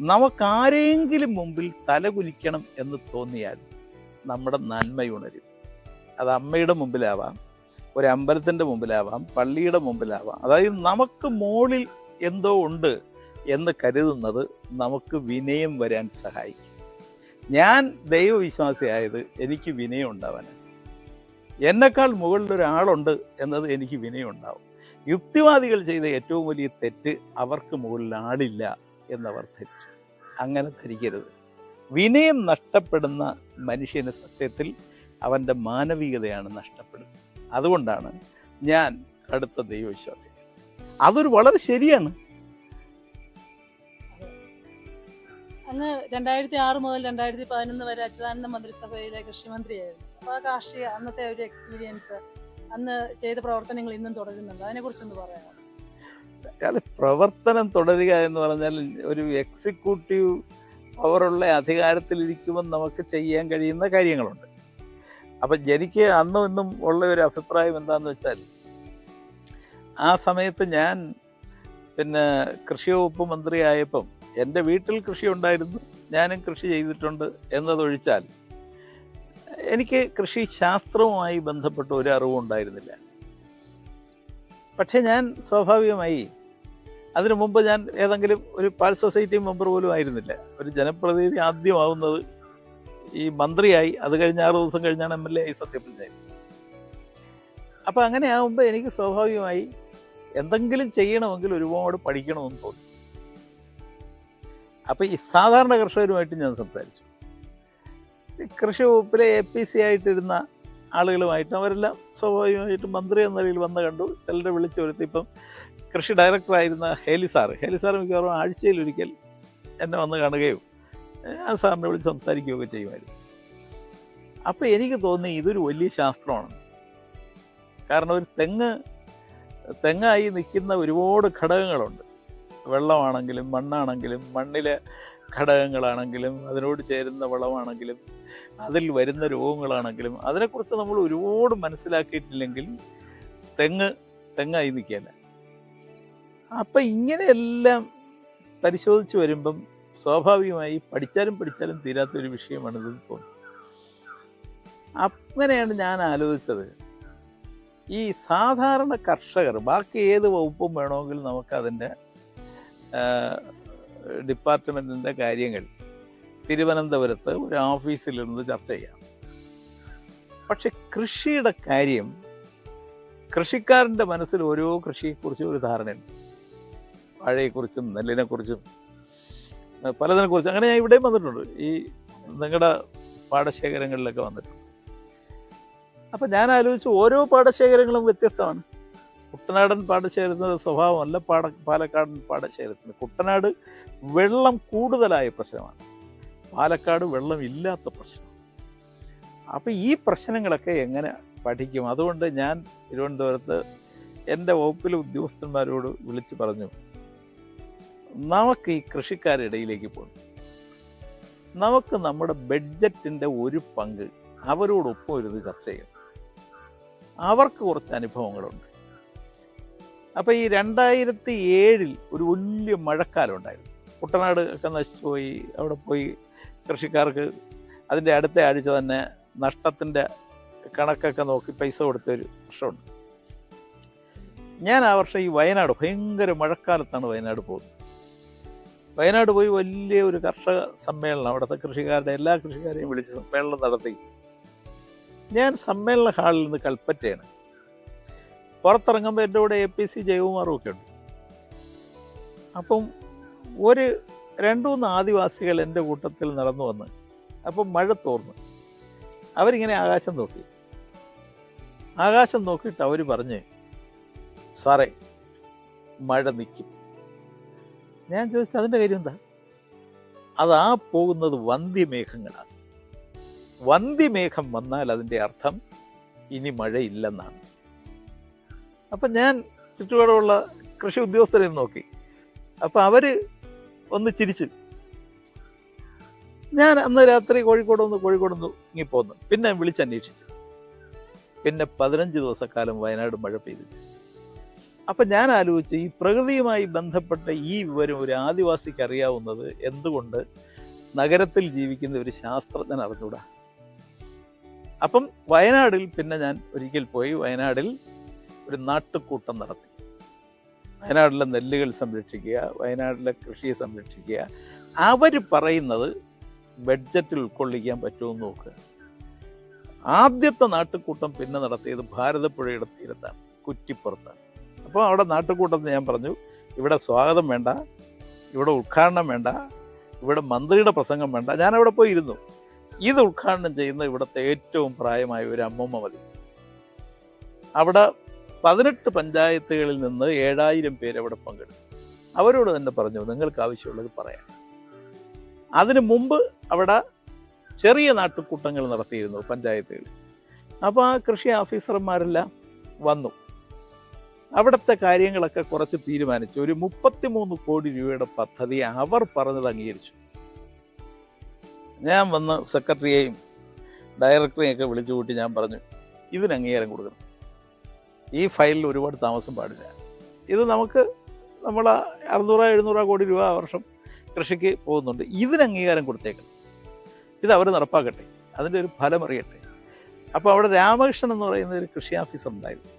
നമുക്കാരെങ്കിലും മുമ്പിൽ തല കുനിക്കണം എന്ന് തോന്നിയാൽ നമ്മുടെ നന്മയുണരും. അത് അമ്മയുടെ മുമ്പിലാവാം, ഒരു അമ്പലത്തിൻ്റെ മുമ്പിലാവാം, പള്ളിയുടെ മുമ്പിലാവാം. അതായത് നമുക്ക് മുകളിൽ എന്തോ ഉണ്ട് എന്ന് കരുതുന്നത് നമുക്ക് വിനയം വരാൻ സഹായിക്കും. ഞാൻ ദൈവവിശ്വാസിയായത് എനിക്ക് വിനയം ഉണ്ടാവാനാണ്. എന്നെക്കാൾ മുകളിലൊരാളുണ്ട് എന്നത് എനിക്ക് വിനയം ഉണ്ടാവും. യുക്തിവാദികൾ ചെയ്ത ഏറ്റവും വലിയ തെറ്റ് അവർക്ക് മുകളിൽ ആളില്ല എന്നവർ ധരിച്ചു. അങ്ങനെ ധരിക്കരുത്. വിനയം നഷ്ടപ്പെടുന്ന മനുഷ്യന് സത്യത്തിൽ അവൻ്റെ മാനവികതയാണ് നഷ്ടപ്പെടുന്നത്. അതുകൊണ്ടാണ് ഞാൻ അടുത്ത ദൈവവിശ്വാസി. അതൊരു വളരെ ശരിയാണ്. അങ്ങ് 2006 മുതൽ 2011 വരെ അച്യുതാനന്ദ മന്ത്രിസഭയിലെ കൃഷിമന്ത്രിയായിരുന്നു. അപ്പോൾ ആ കാർഷിക അന്നത്തെ ഒരു എക്സ്പീരിയൻസ്, അന്ന് ചെയ്ത പ്രവർത്തനങ്ങൾ ഇന്നും തുടരുന്നുണ്ട്. അതിനെക്കുറിച്ചൊന്ന് പറയാമോ? പ്രവർത്തനം തുടരുക എന്ന് പറഞ്ഞാൽ ഒരു എക്സിക്യൂട്ടീവ് പവറുള്ള അധികാരത്തിലിരിക്കുമ്പോൾ നമുക്ക് ചെയ്യാൻ കഴിയുന്ന കാര്യങ്ങളുണ്ട്. അപ്പം എനിക്ക് അന്നും ഇന്നും ഉള്ള ഒരു അഭിപ്രായം എന്താണെന്ന് വെച്ചാൽ, ആ സമയത്ത് ഞാൻ കൃഷി വകുപ്പ് മന്ത്രിയായപ്പം എൻ്റെ വീട്ടിൽ കൃഷി ഉണ്ടായിരുന്നു, ഞാനും കൃഷി ചെയ്തിട്ടുണ്ട് എന്നതൊഴിച്ചാൽ എനിക്ക് കൃഷി ശാസ്ത്രവുമായി ബന്ധപ്പെട്ട ഒരു അറിവും ഉണ്ടായിരുന്നില്ല. പക്ഷേ ഞാൻ സ്വാഭാവികമായി അതിനു മുമ്പ് ഞാൻ ഏതെങ്കിലും ഒരു പാൽ സൊസൈറ്റി മെമ്പർ പോലും ആയിരുന്നില്ല. ഒരു ജനപ്രതിനിധി ആദ്യമാവുന്നത് ഈ മന്ത്രിയായി, അത് കഴിഞ്ഞ് 6 ദിവസം കഴിഞ്ഞാണ് MLA ആയി സത്യപ്രതിജ്ഞ. അപ്പം അങ്ങനെ ആകുമ്പോൾ എനിക്ക് സ്വാഭാവികമായി എന്തെങ്കിലും ചെയ്യണമെങ്കിൽ ഒരുപാട് പഠിക്കണമെന്ന് തോന്നി. അപ്പം ഈ സാധാരണ കർഷകരുമായിട്ട് ഞാൻ സംസാരിച്ചു. കൃഷി വകുപ്പിലെ APC ആയിട്ടിരുന്ന ആളുകളുമായിട്ട് അവരെല്ലാം സ്വാഭാവികമായിട്ടും മന്ത്രി എന്ന നിലയിൽ വന്ന് കണ്ടു. ചിലരെ വിളിച്ചു വരുത്തി. ഇപ്പം കൃഷി ഡയറക്ടറായിരുന്ന ഹേലി സാറ് മിക്കവാറും ആഴ്ചയിലൊരിക്കൽ എന്നെ വന്ന് കാണുകയോ ആ സാറിനെ വിളിച്ച് സംസാരിക്കുകയൊക്കെ ചെയ്യുമായിരുന്നു. അപ്പോൾ എനിക്ക് തോന്നി ഇതൊരു വലിയ ശാസ്ത്രമാണ്. കാരണം ഒരു തെങ്ങായി നിൽക്കുന്ന ഒരുപാട് ഘടകങ്ങളുണ്ട്. വെള്ളമാണെങ്കിലും മണ്ണാണെങ്കിലും മണ്ണിലെ ഘടകങ്ങളാണെങ്കിലും അതിനോട് ചേരുന്ന വളമാണെങ്കിലും അതിൽ വരുന്ന രോഗങ്ങളാണെങ്കിലും അതിനെക്കുറിച്ച് നമ്മൾ ഒരുപാട് മനസ്സിലാക്കിയിട്ടില്ലെങ്കിൽ തെങ്ങായി നിൽക്കില്ല. അപ്പം ഇങ്ങനെയെല്ലാം പരിശോധിച്ച് വരുമ്പം സ്വാഭാവികമായി പഠിച്ചാലും തീരാത്തൊരു വിഷയമാണിതെന്ന് തോന്നുന്നു. അങ്ങനെയാണ് ഞാൻ ആലോചിച്ചത്, ഈ സാധാരണ കർഷകർ ബാക്കി ഏത് വകുപ്പും വേണമെങ്കിൽ നമുക്കതിൻ്റെ ഡിപ്പാർട്ട്മെൻറ്റിൻ്റെ കാര്യങ്ങൾ തിരുവനന്തപുരത്ത് ഒരു ഓഫീസിലിരുന്ന് ചർച്ച ചെയ്യാം. പക്ഷെ കൃഷിയുടെ കാര്യം കൃഷിക്കാരൻ്റെ മനസ്സിൽ ഓരോ കൃഷിയെക്കുറിച്ചും ഒരു ധാരണയുണ്ട്. വാഴയെക്കുറിച്ചും നെല്ലിനെക്കുറിച്ചും പലതിനെക്കുറിച്ചും. അങ്ങനെ ഞാൻ ഇവിടെയും വന്നിട്ടുണ്ട്, ഈ നിങ്ങളുടെ പാടശേഖരങ്ങളിലൊക്കെ വന്നിട്ടുണ്ട്. അപ്പം ഞാൻ ആലോചിച്ചു, ഓരോ പാടശേഖരങ്ങളും വ്യത്യസ്തമാണ്. കുട്ടനാടൻ പാടശേഖരത്തിൻ്റെ സ്വഭാവമല്ല പാലക്കാടൻ പാടശേഖരത്തിന്. കുട്ടനാട് വെള്ളം കൂടുതലായ പ്രശ്നമാണ്, പാലക്കാട് വെള്ളം ഇല്ലാത്ത പ്രശ്നം. അപ്പം ഈ പ്രശ്നങ്ങളൊക്കെ എങ്ങനെ പഠിക്കും? അതുകൊണ്ട് ഞാൻ തിരുവനന്തപുരത്ത് എൻ്റെ വകുപ്പിലെ ഉദ്യോഗസ്ഥന്മാരോട് വിളിച്ച് പറഞ്ഞു, നമുക്ക് ഈ കൃഷിക്കാരുടെ ഇടയിലേക്ക് പോകണം. നമുക്ക് നമ്മുടെ ബഡ്ജറ്റിൻ്റെ ഒരു പങ്ക് അവരോടൊപ്പം ഇരുന്ന് ചർച്ച ചെയ്യണം. അവർക്ക് കുറച്ച് അനുഭവങ്ങളുണ്ട്. അപ്പോൾ ഈ 2007 ഒരു വലിയ മഴക്കാലം ഉണ്ടായിരുന്നു. കുട്ടനാട് ഒക്കെ നശിച്ചു പോയി. അവിടെ പോയി കൃഷിക്കാർക്ക് അതിൻ്റെ അടുത്ത ആഴ്ച തന്നെ നഷ്ടത്തിൻ്റെ കണക്കൊക്കെ നോക്കി പൈസ കൊടുത്തൊരു വർഷമുണ്ട്. ഞാൻ ആ വർഷം ഈ വയനാട്, ഭയങ്കര മഴക്കാലത്താണ് വയനാട് പോകുന്നത്. വയനാട് പോയി വലിയ ഒരു കർഷക സമ്മേളനം, അവിടുത്തെ എല്ലാ കൃഷിക്കാരെയും വിളിച്ച് സമ്മേളനം നടത്തി. ഞാൻ സമ്മേളന ഹാളിൽ നിന്ന് കൽപ്പറ്റയാണ്. പുറത്തിറങ്ങുമ്പോൾ എൻ്റെ കൂടെ APC ജയകുമാറും ഒക്കെ ഉണ്ട്. അപ്പം 2-3 ആദിവാസികൾ എൻ്റെ കൂട്ടത്തിൽ നടന്നു വന്ന്, അപ്പം മഴ തോർന്നു. അവരിങ്ങനെ ആകാശം നോക്കിയിട്ട് അവർ പറഞ്ഞ്, സാറേ മഴ നിൽക്കും. ഞാൻ ചോദിച്ചു, അതിൻ്റെ കാര്യം എന്താ? അതാ പോകുന്നത് വന്ധ്യമേഘങ്ങളാണ്. വന്ധ്യമേഘം വന്നാൽ അതിൻ്റെ അർത്ഥം ഇനി മഴയില്ലെന്നാണ്. അപ്പം ഞാൻ ചുറ്റുപാടുമുള്ള കൃഷി ഉദ്യോഗസ്ഥരെ നോക്കി. അപ്പം അവർ ഒന്ന് ചിരിച്ച്. ഞാൻ അന്ന് രാത്രി കോഴിക്കോട് ഇങ്ങിപ്പോന്നു. പിന്നെ വിളിച്ചന്വേഷിച്ചു. പിന്നെ 15 ദിവസക്കാലം വയനാട് മഴ പെയ്തു. അപ്പം ഞാൻ ആലോചിച്ച്, ഈ പ്രകൃതിയുമായി ബന്ധപ്പെട്ട ഈ വിവരം ഒരു ആദിവാസിക്ക് അറിയാവുന്നത് എന്തുകൊണ്ട് നഗരത്തിൽ ജീവിക്കുന്ന ഒരു ശാസ്ത്രജ്ഞൻ അറിഞ്ഞൂടാ? അപ്പം വയനാടിൽ പിന്നെ ഞാൻ ഒരിക്കൽ പോയി. വയനാടിൽ ഒരു നാട്ടുകൂട്ടം നടത്തി. വയനാട്ടിലെ നെല്ലുകൾ സംരക്ഷിക്കുക, വയനാട്ടിലെ കൃഷിയെ സംരക്ഷിക്കുക. അവർ പറയുന്നത് ബഡ്ജറ്റിൽ ഉൾക്കൊള്ളിക്കാൻ പറ്റുമെന്ന് നോക്കുക. ആദ്യത്തെ നാട്ടുകൂട്ടം പിന്നെ നടത്തിയത് ഭാരതപ്പുഴയുടെ തീരത്താണ്, കുറ്റിപ്പുറത്താണ്. അപ്പോൾ അവിടെ നാട്ടുകൂട്ടത്തിൽ ഞാൻ പറഞ്ഞു, ഇവിടെ സ്വാഗതം വേണ്ട, ഇവിടെ ഉദ്ഘാടനം വേണ്ട, ഇവിടെ മന്ത്രിയുടെ പ്രസംഗം വേണ്ട. ഞാനവിടെ പോയി ഇരുന്നു. ഇത് ഉദ്ഘാടനം ചെയ്യുന്ന ഇവിടുത്തെ ഏറ്റവും പ്രായമായ ഒരു അമ്മമ്മ മതി. അവിടെ 18 പഞ്ചായത്തുകളിൽ നിന്ന് 7000 പേര് അവിടെ പങ്കെടുത്തു. അവരോട് തന്നെ പറഞ്ഞു, നിങ്ങൾക്ക് ആവശ്യമുള്ളത് പറയാം. അതിനു മുമ്പ് അവിടെ ചെറിയ നാട്ടുകൂട്ടങ്ങൾ നടത്തിയിരുന്നു പഞ്ചായത്തുകളിൽ. അപ്പോൾ ആ കൃഷി ഓഫീസർമാരെല്ലാം വന്നു. അവിടുത്തെ കാര്യങ്ങളൊക്കെ കുറച്ച് തീരുമാനിച്ചു. ഒരു 33 കോടി രൂപയുടെ പദ്ധതി അവർ പറഞ്ഞത് അംഗീകരിച്ചു. ഞാൻ വന്ന് സെക്രട്ടറിയെയും ഡയറക്ടറെയും ഒക്കെ വിളിച്ചു കൂട്ടി ഞാൻ പറഞ്ഞു, ഇതിന് അംഗീകാരം കൊടുക്കണം. ഈ ഫയലിൽ ഒരുപാട് താമസം പാടില്ല. ഇത് നമ്മൾ 600-700 കോടി രൂപ ആ വർഷം കൃഷിക്ക് പോകുന്നുണ്ട്. ഇതിന് അംഗീകാരം കൊടുത്തേക്കണം. ഇത് അവർ നടപ്പാക്കട്ടെ, അതിൻ്റെ ഒരു ഫലം അറിയട്ടെ. അപ്പോൾ അവിടെ രാമകൃഷ്ണൻ എന്ന് പറയുന്ന ഒരു കൃഷി ഓഫീസർ ഉണ്ടായിരുന്നു.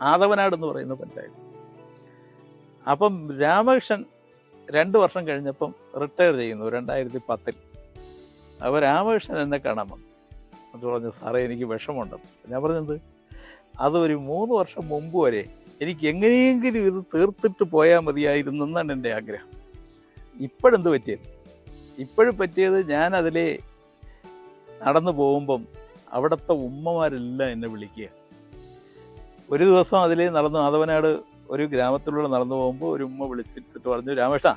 ആദവനാട് എന്ന് പറയുന്ന പഞ്ചായത്ത്. അപ്പം രാമകൃഷ്ണൻ 2 വർഷം കഴിഞ്ഞപ്പം റിട്ടയർ ചെയ്യുന്നു 2010. അപ്പോൾ രാമകൃഷ്ണൻ എന്നെ കാണാൻ വന്നു. അത് പറഞ്ഞു, സാറേ എനിക്ക് വിഷമമുണ്ടെന്ന്. ഞാൻ പറഞ്ഞത് അത് ഒരു 3 വർഷം മുമ്പ് വരെ എനിക്ക് എങ്ങനെയെങ്കിലും ഇത് തീർത്തിട്ട് പോയാൽ മതിയായിരുന്നു എന്നാണ് എൻ്റെ ആഗ്രഹം. ഇപ്പോഴെന്ത് പറ്റിയത്? ഇപ്പോഴും പറ്റിയത് ഞാൻ അതിലെ നടന്നു പോകുമ്പം അവിടുത്തെ ഉമ്മമാരെല്ലാം എന്നെ വിളിക്കുക. ഒരു ദിവസം അതിലേ നടന്നു ആദവനാട് ഒരു ഗ്രാമത്തിലൂടെ നടന്നു പോകുമ്പോൾ ഒരു ഉമ്മ വിളിച്ചിട്ട് പറഞ്ഞു, രാമകൃഷ്ണ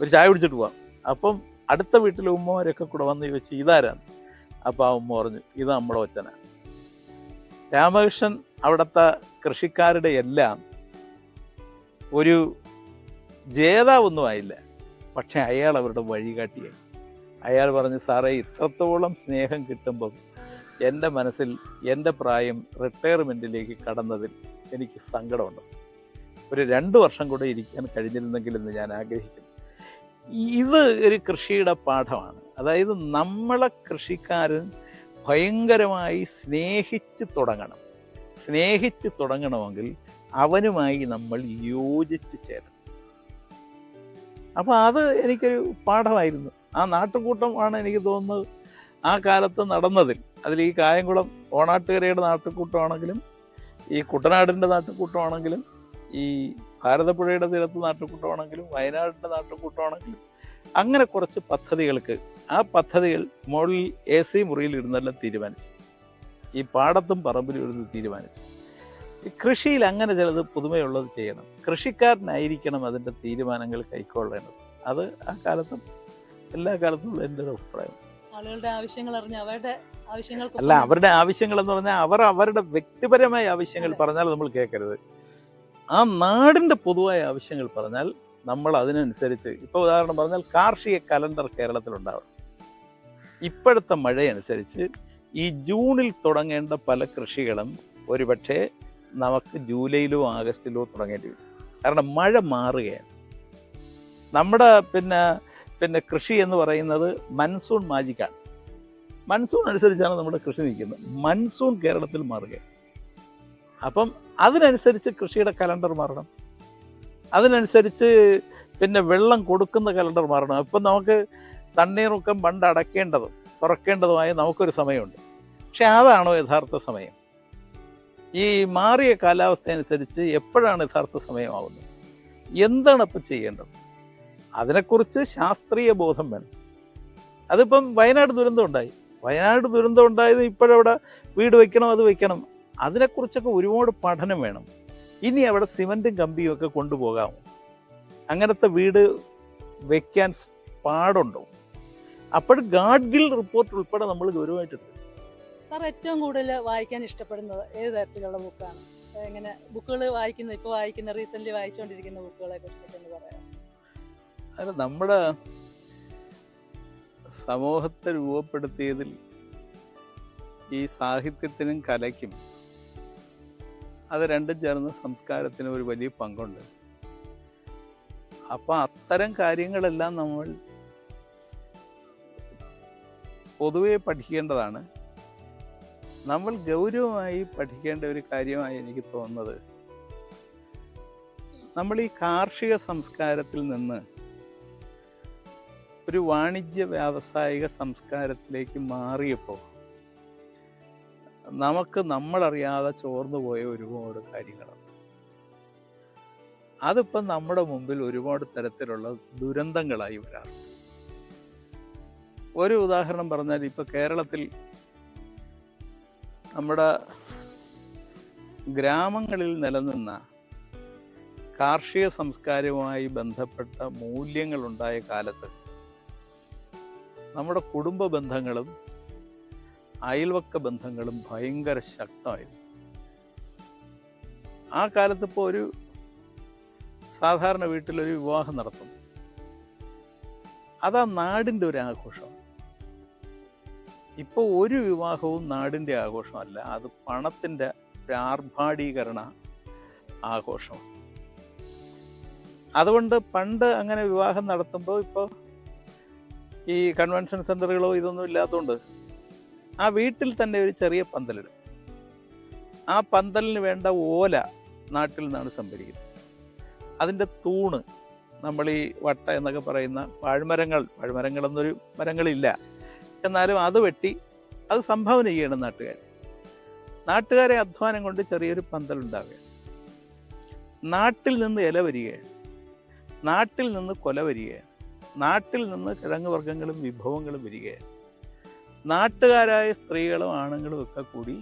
ഒരു ചായ കുടിച്ചിട്ട് പോവാം. അപ്പം അടുത്ത വീട്ടിലെ ഉമ്മമാരൊക്കെ കൂടെ വന്ന് ചോദിച്ചു, ഇതാരാന്ന്? അപ്പോൾ ആ ഉമ്മ പറഞ്ഞു, ഇത് നമ്മുടെ ഒച്ചനാണ്. രാമകൃഷ്ണൻ അവിടുത്തെ കൃഷിക്കാരുടെ എല്ലാം ഒരു ജേതാവൊന്നും ആയില്ല, പക്ഷെ അയാൾ അവരുടെ വഴികാട്ടിയായി. അയാൾ പറഞ്ഞു, സാറേ ഇത്രത്തോളം സ്നേഹം കിട്ടുമ്പം എൻ്റെ മനസ്സിൽ എൻ്റെ പ്രായം റിട്ടയർമെൻറ്റിലേക്ക് കടന്നതിൽ എനിക്ക് സങ്കടമുണ്ട്. ഒരു 2 വർഷം കൂടെ ഇരിക്കാൻ കഴിഞ്ഞിരുന്നെങ്കിലെന്ന് ഞാൻ ആഗ്രഹിക്കുന്നു. ഇത് ഒരു കൃഷിയുടെ പാഠമാണ്. അതായത് നമ്മളെ കൃഷിക്കാരൻ ഭയങ്കരമായി സ്നേഹിച്ച് തുടങ്ങണം. സ്നേഹിച്ച് തുടങ്ങണമെങ്കിൽ അവനുമായി നമ്മൾ യോജിച്ച് ചേരണം. അപ്പോൾ അത് എനിക്കൊരു പാഠമായിരുന്നു. ആ നാട്ടുകൂട്ടമാണ് എനിക്ക് തോന്നുന്നത് ആ കാലത്ത് നടന്നതിൽ. അതിൽ ഈ കായംകുളം ഓണാട്ടുകരയുടെ നാട്ടുകൂട്ടമാണെങ്കിലും ഈ കുട്ടനാടിൻ്റെ നാട്ടുകൂട്ടമാണെങ്കിലും ഈ ഭാരതപ്പുഴയുടെ തീരത്ത് നാട്ടുകൂട്ടമാണെങ്കിലും വയനാടിൻ്റെ നാട്ടുകൂട്ടമാണെങ്കിലും അങ്ങനെ കുറച്ച് പദ്ധതികൾക്ക് ആ പദ്ധതികൾ മുകളിൽ AC മുറിയിൽ ഇരുന്നെല്ലാം തീരുമാനിച്ചു. ഈ പാടത്തും പറമ്പിലും ഇരുന്ന് തീരുമാനിച്ചു. ഈ കൃഷിയിൽ അങ്ങനെ ചിലത് പുതുമയുള്ളത് ചെയ്യണം. കൃഷിക്കാരനായിരിക്കണം അതിൻ്റെ തീരുമാനങ്ങൾ കൈക്കൊള്ളേണ്ടത്. അത് ആ കാലത്തും എല്ലാ കാലത്തും എൻ്റെ ഒരു അഭിപ്രായം. ആളുകളുടെ ആവശ്യങ്ങൾ അറിഞ്ഞ് അവരുടെ ആവശ്യങ്ങൾക്ക് അല്ല, അവരുടെ ആവശ്യങ്ങൾ എന്ന് പറഞ്ഞാൽ അവരുടെ വ്യക്തിപരമായ ആവശ്യങ്ങൾ പറഞ്ഞാൽ നമ്മൾ കേൾക്കരുത്. ആ നാടിൻ്റെ പൊതുവായ ആവശ്യങ്ങൾ പറഞ്ഞാൽ നമ്മൾ അതിനനുസരിച്ച്, ഇപ്പോൾ ഉദാഹരണം പറഞ്ഞാൽ കാർഷിക കലണ്ടർ കേരളത്തിലുണ്ടാവണം. ഇപ്പോഴത്തെ മഴയനുസരിച്ച് ഈ ജൂണിൽ തുടങ്ങേണ്ട പല കൃഷികളും ഒരുപക്ഷെ നമുക്ക് ജൂലൈയിലോ ആഗസ്റ്റിലോ തുടങ്ങേണ്ടി വരും. കാരണം മഴ മാറുകയാണ്. നമ്മുടെ പിന്നെ കൃഷി എന്ന് പറയുന്നത് മൺസൂൺ മാജിക്കാണ്. മൺസൂൺ അനുസരിച്ചാണ് നമ്മുടെ കൃഷി നിൽക്കുന്നത്. മൺസൂൺ കേരളത്തിൽ മാറുകയാണ്. അപ്പം അതിനനുസരിച്ച് കൃഷിയുടെ കലണ്ടർ മാറണം. അതിനനുസരിച്ച് വെള്ളം കൊടുക്കുന്ന കലണ്ടർ മാറണം. ഇപ്പം നമുക്ക് തണ്ണീർമുക്കം ബണ്ട് അടയ്ക്കേണ്ടതും തുറക്കേണ്ടതുമായ നമുക്കൊരു സമയമുണ്ട്. പക്ഷെ അതാണോ യഥാർത്ഥ സമയം? ഈ മാറിയ കാലാവസ്ഥ അനുസരിച്ച് എപ്പോഴാണ് യഥാർത്ഥ സമയമാവുന്നത്? എന്താണ് ഇപ്പം ചെയ്യേണ്ടത്? അതിനെക്കുറിച്ച് ശാസ്ത്രീയ ബോധം വേണം. അതിപ്പം വയനാട് ദുരന്തം ഉണ്ടായി. വയനാട് ദുരന്തം ഉണ്ടായത് ഇപ്പോഴവിടെ വീട് വയ്ക്കണം, അത് വയ്ക്കണം. അതിനെക്കുറിച്ചൊക്കെ ഒരുപാട് പഠനം വേണം. ഇനി അവിടെ സിമൻറ്റും കമ്പിയും ഒക്കെ കൊണ്ടുപോകാമോ? അങ്ങനത്തെ വീട് വയ്ക്കാൻ പാടുണ്ടോ? അപ്പോൾ ഗാഡ്ഗിൽ റിപ്പോർട്ട് ഉൾപ്പെടെ നമ്മൾ ഗൗരവമായിട്ടുണ്ട്. സാർ ഏറ്റവും കൂടുതൽ വായിക്കാൻ ഇഷ്ടപ്പെടുന്നത് ഏത് തരത്തിലുള്ള ബുക്കാണ്? എങ്ങനെ ബുക്കുകൾ വായിക്കുന്നത്, ഇപ്പോൾ വായിക്കുന്ന റീസെൻ്റ്ലി വായിച്ചുകൊണ്ടിരിക്കുന്ന ബുക്കുകളെ കുറിച്ചൊക്കെ ഒന്ന് പറയാം. അല്ല, നമ്മുടെ സമൂഹത്തെ രൂപപ്പെടുത്തിയതിൽ ഈ സാഹിത്യത്തിനും കലയ്ക്കും അത് രണ്ടും ചേർന്ന് സംസ്കാരത്തിന് ഒരു വലിയ പങ്കുണ്ട്. അപ്പം അത്തരം കാര്യങ്ങളെല്ലാം നമ്മൾ പൊതുവെ പഠിക്കേണ്ടതാണ്. നമ്മൾ ഗൗരവമായി പഠിക്കേണ്ട ഒരു കാര്യമായി എനിക്ക് തോന്നുന്നത്, നമ്മൾ ഈ കാർഷിക സംസ്കാരത്തിൽ നിന്ന് ഒരു വാണിജ്യ വ്യാവസായിക സംസ്കാരത്തിലേക്ക് മാറിയപ്പോൾ നമുക്ക് നമ്മളറിയാതെ ചോർന്നു പോയ ഒരുപാട് കാര്യങ്ങളുണ്ട്. അതിപ്പം നമ്മുടെ മുമ്പിൽ ഒരുപാട് തരത്തിലുള്ള ദുരന്തങ്ങളായി വരാറുണ്ട്. ഒരു ഉദാഹരണം പറഞ്ഞാൽ, ഇപ്പം കേരളത്തിൽ നമ്മുടെ ഗ്രാമങ്ങളിൽ നിലനിന്ന കാർഷിക സംസ്കാരവുമായി ബന്ധപ്പെട്ട മൂല്യങ്ങളുണ്ടായ കാലത്ത് നമ്മുടെ കുടുംബ ബന്ധങ്ങളും അയൽവക്ക ബന്ധങ്ങളും ഭയങ്കര ശക്തമായിരുന്നു. ആ കാലത്ത് ഇപ്പോൾ ഒരു സാധാരണ വീട്ടിലൊരു വിവാഹം നടത്തും, അതാ നാടിൻ്റെ ഒരു ആഘോഷമാണ്. ഇപ്പോൾ ഒരു വിവാഹവും നാടിൻ്റെ ആഘോഷമല്ല, അത് പണത്തിൻ്റെ ഒരു ആർഭാടീകരണ ആഘോഷമാണ്. അതുകൊണ്ട് പണ്ട് അങ്ങനെ വിവാഹം നടത്തുമ്പോൾ, ഇപ്പോൾ ഈ കൺവെൻഷൻ സെൻ്ററുകളോ ഇതൊന്നും ഇല്ലാത്തതുകൊണ്ട് ആ വീട്ടിൽ തന്നെ ഒരു ചെറിയ പന്തലിടും. ആ ആ പന്തലിന് വേണ്ട ഓല നാട്ടിൽ നിന്നാണ് സംഭരിക്കുന്നത്. അതിൻ്റെ തൂണ്, നമ്മൾ ഈ വട്ട എന്നൊക്കെ പറയുന്ന പാഴ്മരങ്ങൾ എന്നൊരു മരങ്ങളില്ല, എന്നാലും അത് വെട്ടി അത് സംഭാവന ചെയ്യണം നാട്ടുകാരെ അധ്വാനം കൊണ്ട് ചെറിയൊരു പന്തലുണ്ടാവുകയാണ്. നാട്ടിൽ നിന്ന് ഇല വരികയാണ്, നാട്ടിൽ നിന്ന് കൊല വരികയാണ്, നാട്ടിൽ നിന്ന് കിഴങ്ങ് വർഗ്ഗങ്ങളും വിഭവങ്ങളും വരികയാണ്. നാട്ടുകാരായ സ്ത്രീകളും ആണുങ്ങളും ഒക്കെ കൂടി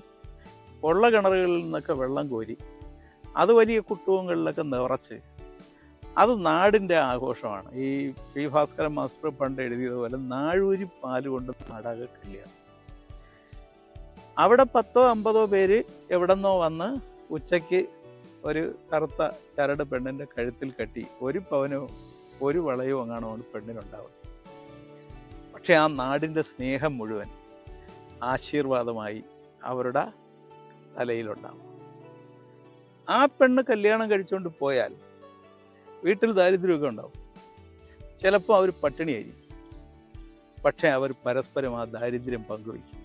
ഉള്ള കിണറുകളിൽ നിന്നൊക്കെ വെള്ളം കോരി അത് വലിയ കുട്ടുവങ്ങളിലൊക്കെ നിറച്ച് അത് നാടിൻ്റെ ആഘോഷമാണ്. ഈ പി ഭാസ്കരൻ മാസ്റ്റർ പണ്ട് എഴുതിയതുപോലെ നാഴൂരി പാല് കൊണ്ട് നാടാകെ കല്യാണം. അവിടെ 10-50 പേര് എവിടെന്നോ വന്ന് ഉച്ചയ്ക്ക് ഒരു കറുത്ത ചരട് പെണ്ണിൻ്റെ കഴുത്തിൽ കെട്ടി 1 പവനോ 1 വളയോ അങ്ങാണോ പെണ്ണിനുണ്ടാവും. പക്ഷെ ആ നാടിൻ്റെ സ്നേഹം മുഴുവൻ ആശീർവാദമായി അവരുടെ തലയിലുണ്ടാവും. ആ പെണ്ണ് കല്യാണം കഴിച്ചുകൊണ്ട് പോയാൽ വീട്ടിൽ ദാരിദ്ര്യമൊക്കെ ഉണ്ടാവും, ചിലപ്പോൾ അവർ പട്ടിണിയായിരിക്കും. പക്ഷെ അവർ പരസ്പരം ആ ദാരിദ്ര്യം പങ്കുവയ്ക്കും.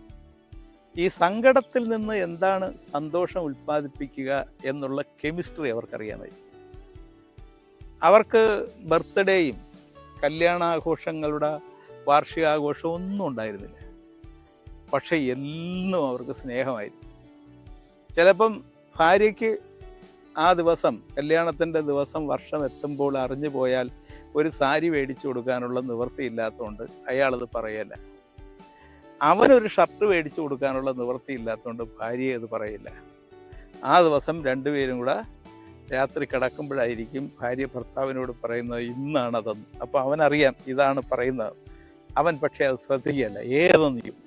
ഈ സങ്കടത്തിൽ നിന്ന് എന്താണ് സന്തോഷം ഉൽപ്പാദിപ്പിക്കുക എന്നുള്ള കെമിസ്ട്രി അവർക്കറിയാമായി. അവർക്ക് ബർത്ത്ഡേയും കല്യാണാഘോഷങ്ങളുടെ വാർഷികാഘോഷവും ഒന്നും ഉണ്ടായിരുന്നില്ല. പക്ഷെ എന്നും അവർക്ക് സ്നേഹമായിരുന്നു. ചിലപ്പം ഭാര്യയ്ക്ക് ആ ദിവസം, കല്യാണത്തിൻ്റെ ദിവസം വർഷം എത്തുമ്പോൾ അറിഞ്ഞു പോയാൽ ഒരു സാരി മേടിച്ചു കൊടുക്കാനുള്ള നിവൃത്തിയില്ലാത്തതുകൊണ്ട് അയാളത് പറയല്ല. അവനൊരു ഷർട്ട് മേടിച്ചു കൊടുക്കാനുള്ള നിവൃത്തിയില്ലാത്തതുകൊണ്ട് ഭാര്യയെ അത് പറയില്ല. ആ ദിവസം രണ്ടുപേരും കൂടെ രാത്രി കിടക്കുമ്പോഴായിരിക്കും ഭാര്യ ഭർത്താവിനോട് പറയുന്നത് ഇന്നാണതെന്ന്. അപ്പോൾ അവനറിയാം ഇതാണ് പറയുന്നത്. അവൻ പക്ഷേ അത് ശ്രദ്ധിക്കുകയല്ല, ഏതൊന്നും ചെയ്യും.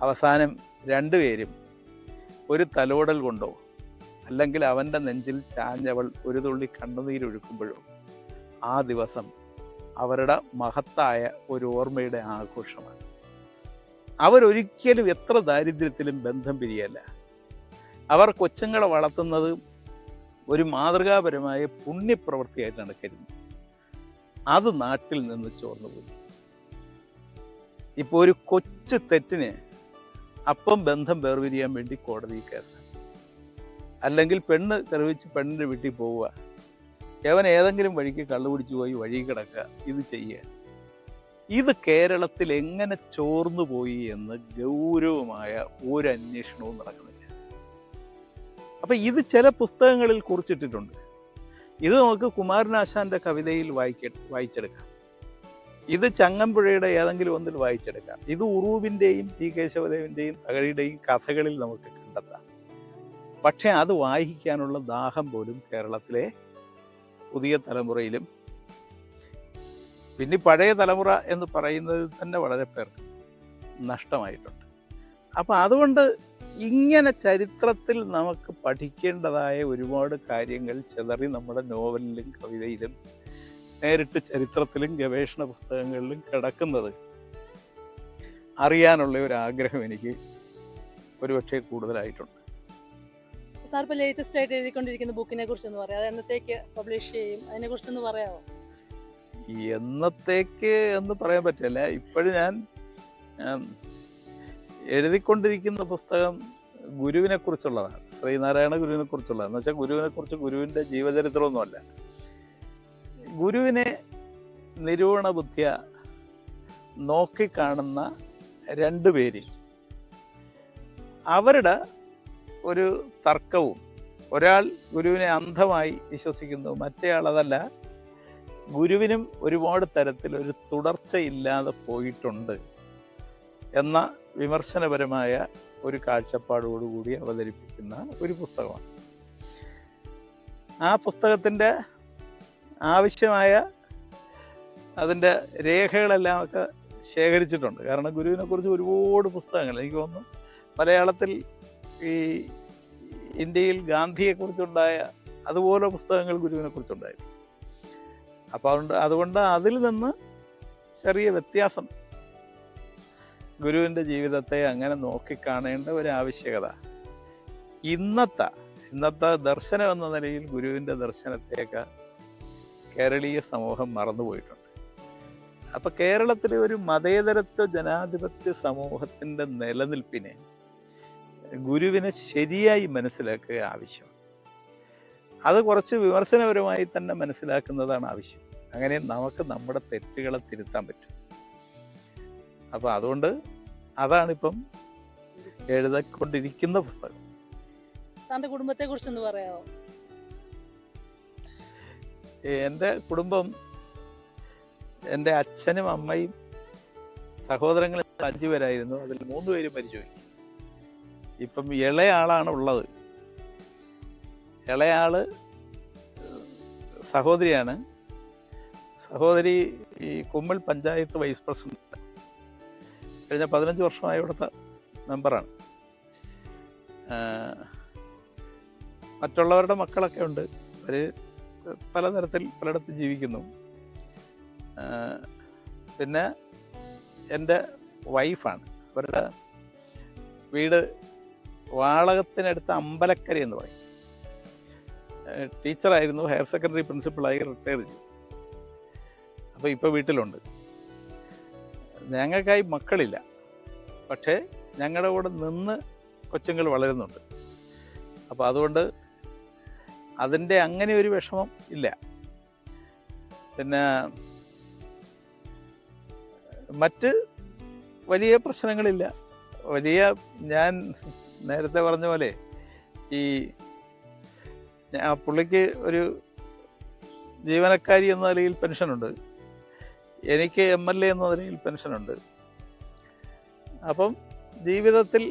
അവസാനം രണ്ടുപേരും ഒരു തലോടൽ കൊണ്ടോ അല്ലെങ്കിൽ അവൻ്റെ നെഞ്ചിൽ ചാഞ്ഞവൾ ഒരു തുള്ളി കണ്ണുനീരൊഴുക്കുമ്പോഴോ ആ ദിവസം അവരുടെ മഹത്തായ ഒരു ഓർമ്മയുടെ ആഘോഷമാണ്. അവരൊരിക്കലും എത്ര ദാരിദ്ര്യത്തിലും ബന്ധം പിരിയല്ല. അവർ കൊച്ചുങ്ങളെ വളർത്തുന്നത് ഒരു മാതൃകാപരമായ പുണ്യപ്രവൃത്തിയായിട്ടാണ് കരുതുന്നത്. അത് നാട്ടിൽ നിന്ന് ചോർന്നുപോയി. ഇപ്പോൾ ഒരു കൊച്ചു തെറ്റിന് അപ്പം ബന്ധം വേർപിരിയാൻ വേണ്ടി കോടതി കേസാണ്. അല്ലെങ്കിൽ പെണ്ണ് തെറിവിച്ച് പെണ്ണിൻ്റെ വീട്ടിൽ പോവുക, യവൻ ഏതെങ്കിലും വഴിക്ക് കള്ളുപിടിച്ചു പോയി വഴി കിടക്കുക, ഇത് ചെയ്യുക. ഇത് കേരളത്തിൽ എങ്ങനെ ചോർന്നു പോയി എന്ന് ഗൗരവമായ ഒരു അന്വേഷണവും നടക്കുന്നില്ല. അപ്പം ഇത് ചില പുസ്തകങ്ങളിൽ കുറിച്ചിട്ടിട്ടുണ്ട്. ഇത് നമുക്ക് കുമാരനാശാന്റെ കവിതയിൽ വായിച്ചെടുക്കാം. ഇത് ചങ്ങമ്പുഴയുടെ ഏതെങ്കിലും ഒന്നിൽ വായിച്ചെടുക്കാം. ഇത് ഉറൂബിൻ്റെയും ടി കേശവദേവൻ്റെയും തകഴിയുടെയും കഥകളിൽ നമുക്ക് കണ്ടെത്താം. പക്ഷെ അത് വായിക്കാനുള്ള ദാഹം പോലും കേരളത്തിലെ പുതിയ തലമുറയിലും പിന്നെ പഴയ തലമുറ എന്ന് പറയുന്നതിൽ തന്നെ വളരെ പേർക്ക് നഷ്ടമായിട്ടുണ്ട്. അപ്പം അതുകൊണ്ട് ഇങ്ങനെ ചരിത്രത്തിൽ നമുക്ക് പഠിക്കേണ്ടതായ ഒരുപാട് കാര്യങ്ങൾ ചിതറി നമ്മുടെ നോവലിലും കവിതയിലും നേരിട്ട് ചരിത്രത്തിലും ഗവേഷണ പുസ്തകങ്ങളിലും കിടക്കുന്നത് അറിയാനുള്ള ഒരു ആഗ്രഹം എനിക്ക് ഒരുപക്ഷെ കൂടുതലായിട്ടുണ്ട്. സാർ ഇപ്പോൾ ലേറ്റസ്റ്റ് ആയിട്ട് എഴുതിക്കൊണ്ടിരിക്കുന്ന ബുക്കിനെ കുറിച്ചൊന്ന് പറയാം. അത് എന്നത്തേക്ക് പബ്ലിഷ് ചെയ്യും, അതിനെ കുറിച്ചൊന്ന് പറയാമോ? എന്നത്തേക്ക് എന്ന് പറയാൻ പറ്റില്ല. ഇപ്പോഴും ഞാൻ എഴുതിക്കൊണ്ടിരിക്കുന്ന പുസ്തകം ഗുരുവിനെ കുറിച്ചുള്ളതാണ്, ശ്രീനാരായണ ഗുരുവിനെ കുറിച്ചുള്ളതാണ്. എന്ന് വെച്ചാൽ ഗുരുവിനെ കുറിച്ച് ഗുരുവിൻ്റെ ജീവചരിത്രമൊന്നുമല്ല. ഗുരുവിനെ നിരൂപണ ബുദ്ധിയ നോക്കിക്കാണുന്ന രണ്ടുപേര്, അവരുടെ ഒരു തർക്കവും. ഒരാൾ ഗുരുവിനെ അന്ധമായി വിശ്വസിക്കുന്നു, മറ്റേയാൾ അതല്ല, ഗുരുവിനും ഒരുപാട് തരത്തിലൊരു തുടർച്ചയില്ലാതെ പോയിട്ടുണ്ട് എന്ന വിമർശനപരമായ ഒരു കാഴ്ചപ്പാടോടുകൂടി അവതരിപ്പിക്കുന്ന ഒരു പുസ്തകമാണ്. ആ പുസ്തകത്തിൻ്റെ ആവശ്യമായ അതിൻ്റെ രേഖകളെല്ലാം ഒക്കെ ശേഖരിച്ചിട്ടുണ്ട്. കാരണം ഗുരുവിനെക്കുറിച്ച് ഒരുപാട് പുസ്തകങ്ങൾ, എനിക്ക് തോന്നുന്നു മലയാളത്തിൽ ഈ ഇന്ത്യയിൽ ഗാന്ധിയെക്കുറിച്ചുണ്ടായ അതുപോലെ പുസ്തകങ്ങൾ ഗുരുവിനെക്കുറിച്ചുണ്ടായിരുന്നു. അപ്പോൾ അതുകൊണ്ട് അതിൽ നിന്ന് ചെറിയ വ്യത്യാസം, ഗുരുവിൻ്റെ ജീവിതത്തെ അങ്ങനെ നോക്കിക്കാണേണ്ട ഒരു ആവശ്യകത ഇന്നത്തെ ദർശനം എന്ന നിലയിൽ ഗുരുവിൻ്റെ ദർശനത്തെയൊക്കെ കേരളീയ സമൂഹം മറന്നുപോയിട്ടുണ്ട്. അപ്പം കേരളത്തിലെ ഒരു മതേതരത്വ ജനാധിപത്യ സമൂഹത്തിൻ്റെ നിലനിൽപ്പിനെ ഗുരുവിനെ ശരിയായി മനസ്സിലാക്കുക ആവശ്യമാണ്. അത് കുറച്ച് വിമർശനപരമായി തന്നെ മനസ്സിലാക്കുന്നതാണ് ആവശ്യം. അങ്ങനെ നമുക്ക് നമ്മുടെ തെറ്റുകളെ തിരുത്താൻ പറ്റും. അപ്പം അതുകൊണ്ട് അതാണിപ്പം എഴുതിക്കൊണ്ടിരിക്കുന്ന പുസ്തകം. സാറിന്റെ കുടുംബത്തെ കുറിച്ചൊന്ന് പറയാമോ? എൻ്റെ കുടുംബം, എൻ്റെ അച്ഛനും അമ്മയും സഹോദരങ്ങൾ 5 പേരായിരുന്നു. അതിൽ 3 പേര് മരിച്ചുപോയി. ഇപ്പം ഇളയ ആളാണ് ഉള്ളത്. ഇളയാള് സഹോദരിയാണ്. സഹോദരി ഈ കുമ്മൽ പഞ്ചായത്ത് വൈസ് പ്രസിഡന്റ്, കഴിഞ്ഞ 15 വർഷമായി ഇവിടുത്തെ മെമ്പറാണ്. മറ്റുള്ളവരുടെ മക്കളൊക്കെ ഉണ്ട്. അവർ പലതരത്തിൽ പലയിടത്ത് ജീവിക്കുന്നു. പിന്നെ എൻ്റെ വൈഫാണ്. അവരുടെ വീട് വാളകത്തിനടുത്ത് അമ്പലക്കര എന്ന് പറയും. ടീച്ചറായിരുന്നു, ഹയർ സെക്കൻഡറി പ്രിൻസിപ്പളായി റിട്ടയർ ചെയ്തു. അപ്പോൾ ഇപ്പോൾ വീട്ടിലുണ്ട്. ഞങ്ങൾക്കായി മക്കളില്ല, പക്ഷേ ഞങ്ങളുടെ കൂടെ നിന്ന് കൊച്ചുങ്ങൾ വളരുന്നുണ്ട്. അപ്പോൾ അതുകൊണ്ട് അതിൻ്റെ അങ്ങനെ ഒരു വിഷമം ഇല്ല. പിന്നെ മറ്റ് വലിയ പ്രശ്നങ്ങളില്ല. ഞാൻ നേരത്തെ പറഞ്ഞ പോലെ ഈ പുള്ളിക്ക് ഒരു ജീവനക്കാരി എന്ന നിലയിൽ പെൻഷനുണ്ട്, എനിക്ക് MLA എന്ന നിലയിൽ പെൻഷനുണ്ട്. അപ്പം ജീവിതത്തിൽ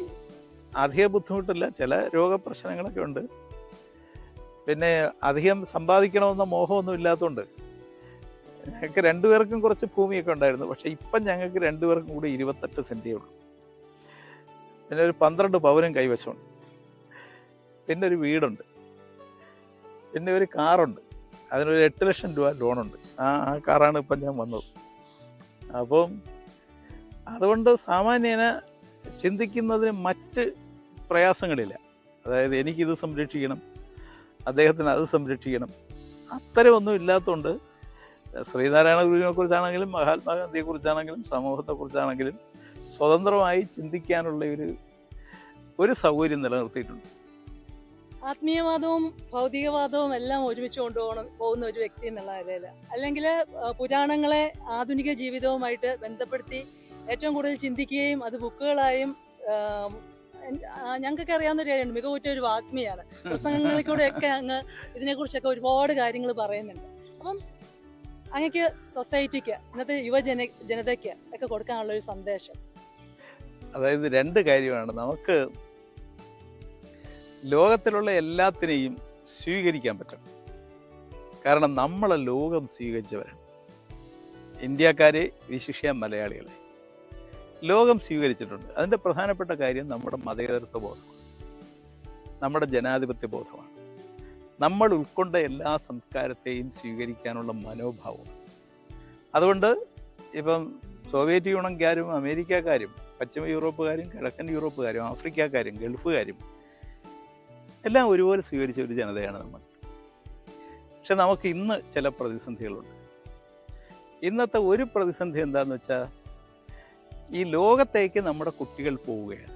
അധിക ബുദ്ധിമുട്ടില്ല. ചില രോഗപ്രശ്നങ്ങളൊക്കെ ഉണ്ട്. പിന്നെ അധികം സമ്പാദിക്കണമെന്ന മോഹമൊന്നും ഇല്ലാത്തതുകൊണ്ട് ഞങ്ങൾക്ക് 2 പേർക്കും കുറച്ച് ഭൂമിയൊക്കെ ഉണ്ടായിരുന്നു. പക്ഷെ ഇപ്പം ഞങ്ങൾക്ക് 2 പേർക്കും കൂടി 28 സെൻറ്റേ ഉള്ളൂ. പിന്നെ ഒരു 12 പവനും കൈവശമുണ്ട്. പിന്നെ ഒരു വീടുണ്ട്. പിന്നെ ഒരു കാറുണ്ട്. അതിനൊരു 8 ലക്ഷം രൂപ ലോണുണ്ട്. ആ കാറാണ് ഇപ്പം ഞാൻ വന്നത്. അപ്പം അതുകൊണ്ട് സാമാന്യേന ചിന്തിക്കുന്നതിന് മറ്റ് പ്രയാസങ്ങളില്ല. അതായത് എനിക്കിത് സംരക്ഷിക്കണം, അദ്ദേഹത്തിന് അത് സംരക്ഷിക്കണം, അത്തരമൊന്നും ഇല്ലാത്തതുകൊണ്ട് ശ്രീനാരായണ ഗുരുവിനെ കുറിച്ചാണെങ്കിലും മഹാത്മാഗാന്ധിയെക്കുറിച്ചാണെങ്കിലും സമൂഹത്തെക്കുറിച്ചാണെങ്കിലും സ്വതന്ത്രമായി ചിന്തിക്കാനുള്ള ഒരു സൗകര്യം നിലനിർത്തിയിട്ടുണ്ട്. ആത്മീയവാദവും ഭൗതികവാദവും എല്ലാം ഒരുമിച്ച് പോകുന്ന ഒരു വ്യക്തി എന്നുള്ള നിലയിൽ, അല്ലെങ്കിൽ പുരാണങ്ങളെ ആധുനിക ജീവിതവുമായിട്ട് ബന്ധപ്പെടുത്തി ഏറ്റവും കൂടുതൽ ചിന്തിക്കുകയും അത് ബുക്കുകളായും, ഞങ്ങൾക്കൊക്കെ അറിയാവുന്ന ഒരു കാര്യമുണ്ട്, മികവുറ്റ ഒരു വാഗ്മിയാണ്. പ്രസംഗങ്ങളിലൂടെയൊക്കെ അങ്ങ് ഇതിനെക്കുറിച്ചൊക്കെ ഒരുപാട് കാര്യങ്ങൾ പറയുന്നുണ്ട്. അപ്പം അങ്ങക്ക് സൊസൈറ്റിക്ക്, ഇന്നത്തെ ജനതയ്ക്ക് ഒക്കെ കൊടുക്കാനുള്ള ഒരു സന്ദേശം? അതായത് 2 കാര്യമാണ്. നമുക്ക് ലോകത്തിലുള്ള എല്ലാത്തിനെയും സ്വീകരിക്കാൻ പറ്റും. കാരണം നമ്മളെ ലോകം സ്വീകരിച്ചവരാണ്. ഇന്ത്യക്കാരെ, വിശിഷ്യ മലയാളികളെ ലോകം സ്വീകരിച്ചിട്ടുണ്ട്. അതിൻ്റെ പ്രധാനപ്പെട്ട കാര്യം നമ്മുടെ മതേതരത്വ ബോധമാണ്, നമ്മുടെ ജനാധിപത്യ ബോധമാണ്. നമ്മൾ ഉൾക്കൊണ്ട എല്ലാ സംസ്കാരത്തെയും സ്വീകരിക്കാനുള്ള മനോഭാവമാണ്. അതുകൊണ്ട് ഇപ്പം സോവിയറ്റ് യൂണിയൻകാരും അമേരിക്കക്കാരും പശ്ചിമ യൂറോപ്പുകാരും കിഴക്കൻ യൂറോപ്പുകാരും ആഫ്രിക്കക്കാരും ഗൾഫുകാരും എല്ലാം ഒരുപോലെ സ്വീകരിച്ച ഒരു ജനതയാണ് നമ്മൾ. പക്ഷെ നമുക്ക് ഇന്ന് ചില പ്രതിസന്ധികളുണ്ട്. ഇന്നത്തെ ഒരു പ്രതിസന്ധി എന്താണെന്ന് വെച്ചാൽ, ഈ ലോകത്തേക്ക് നമ്മുടെ കുട്ടികൾ പോവുകയാണ്.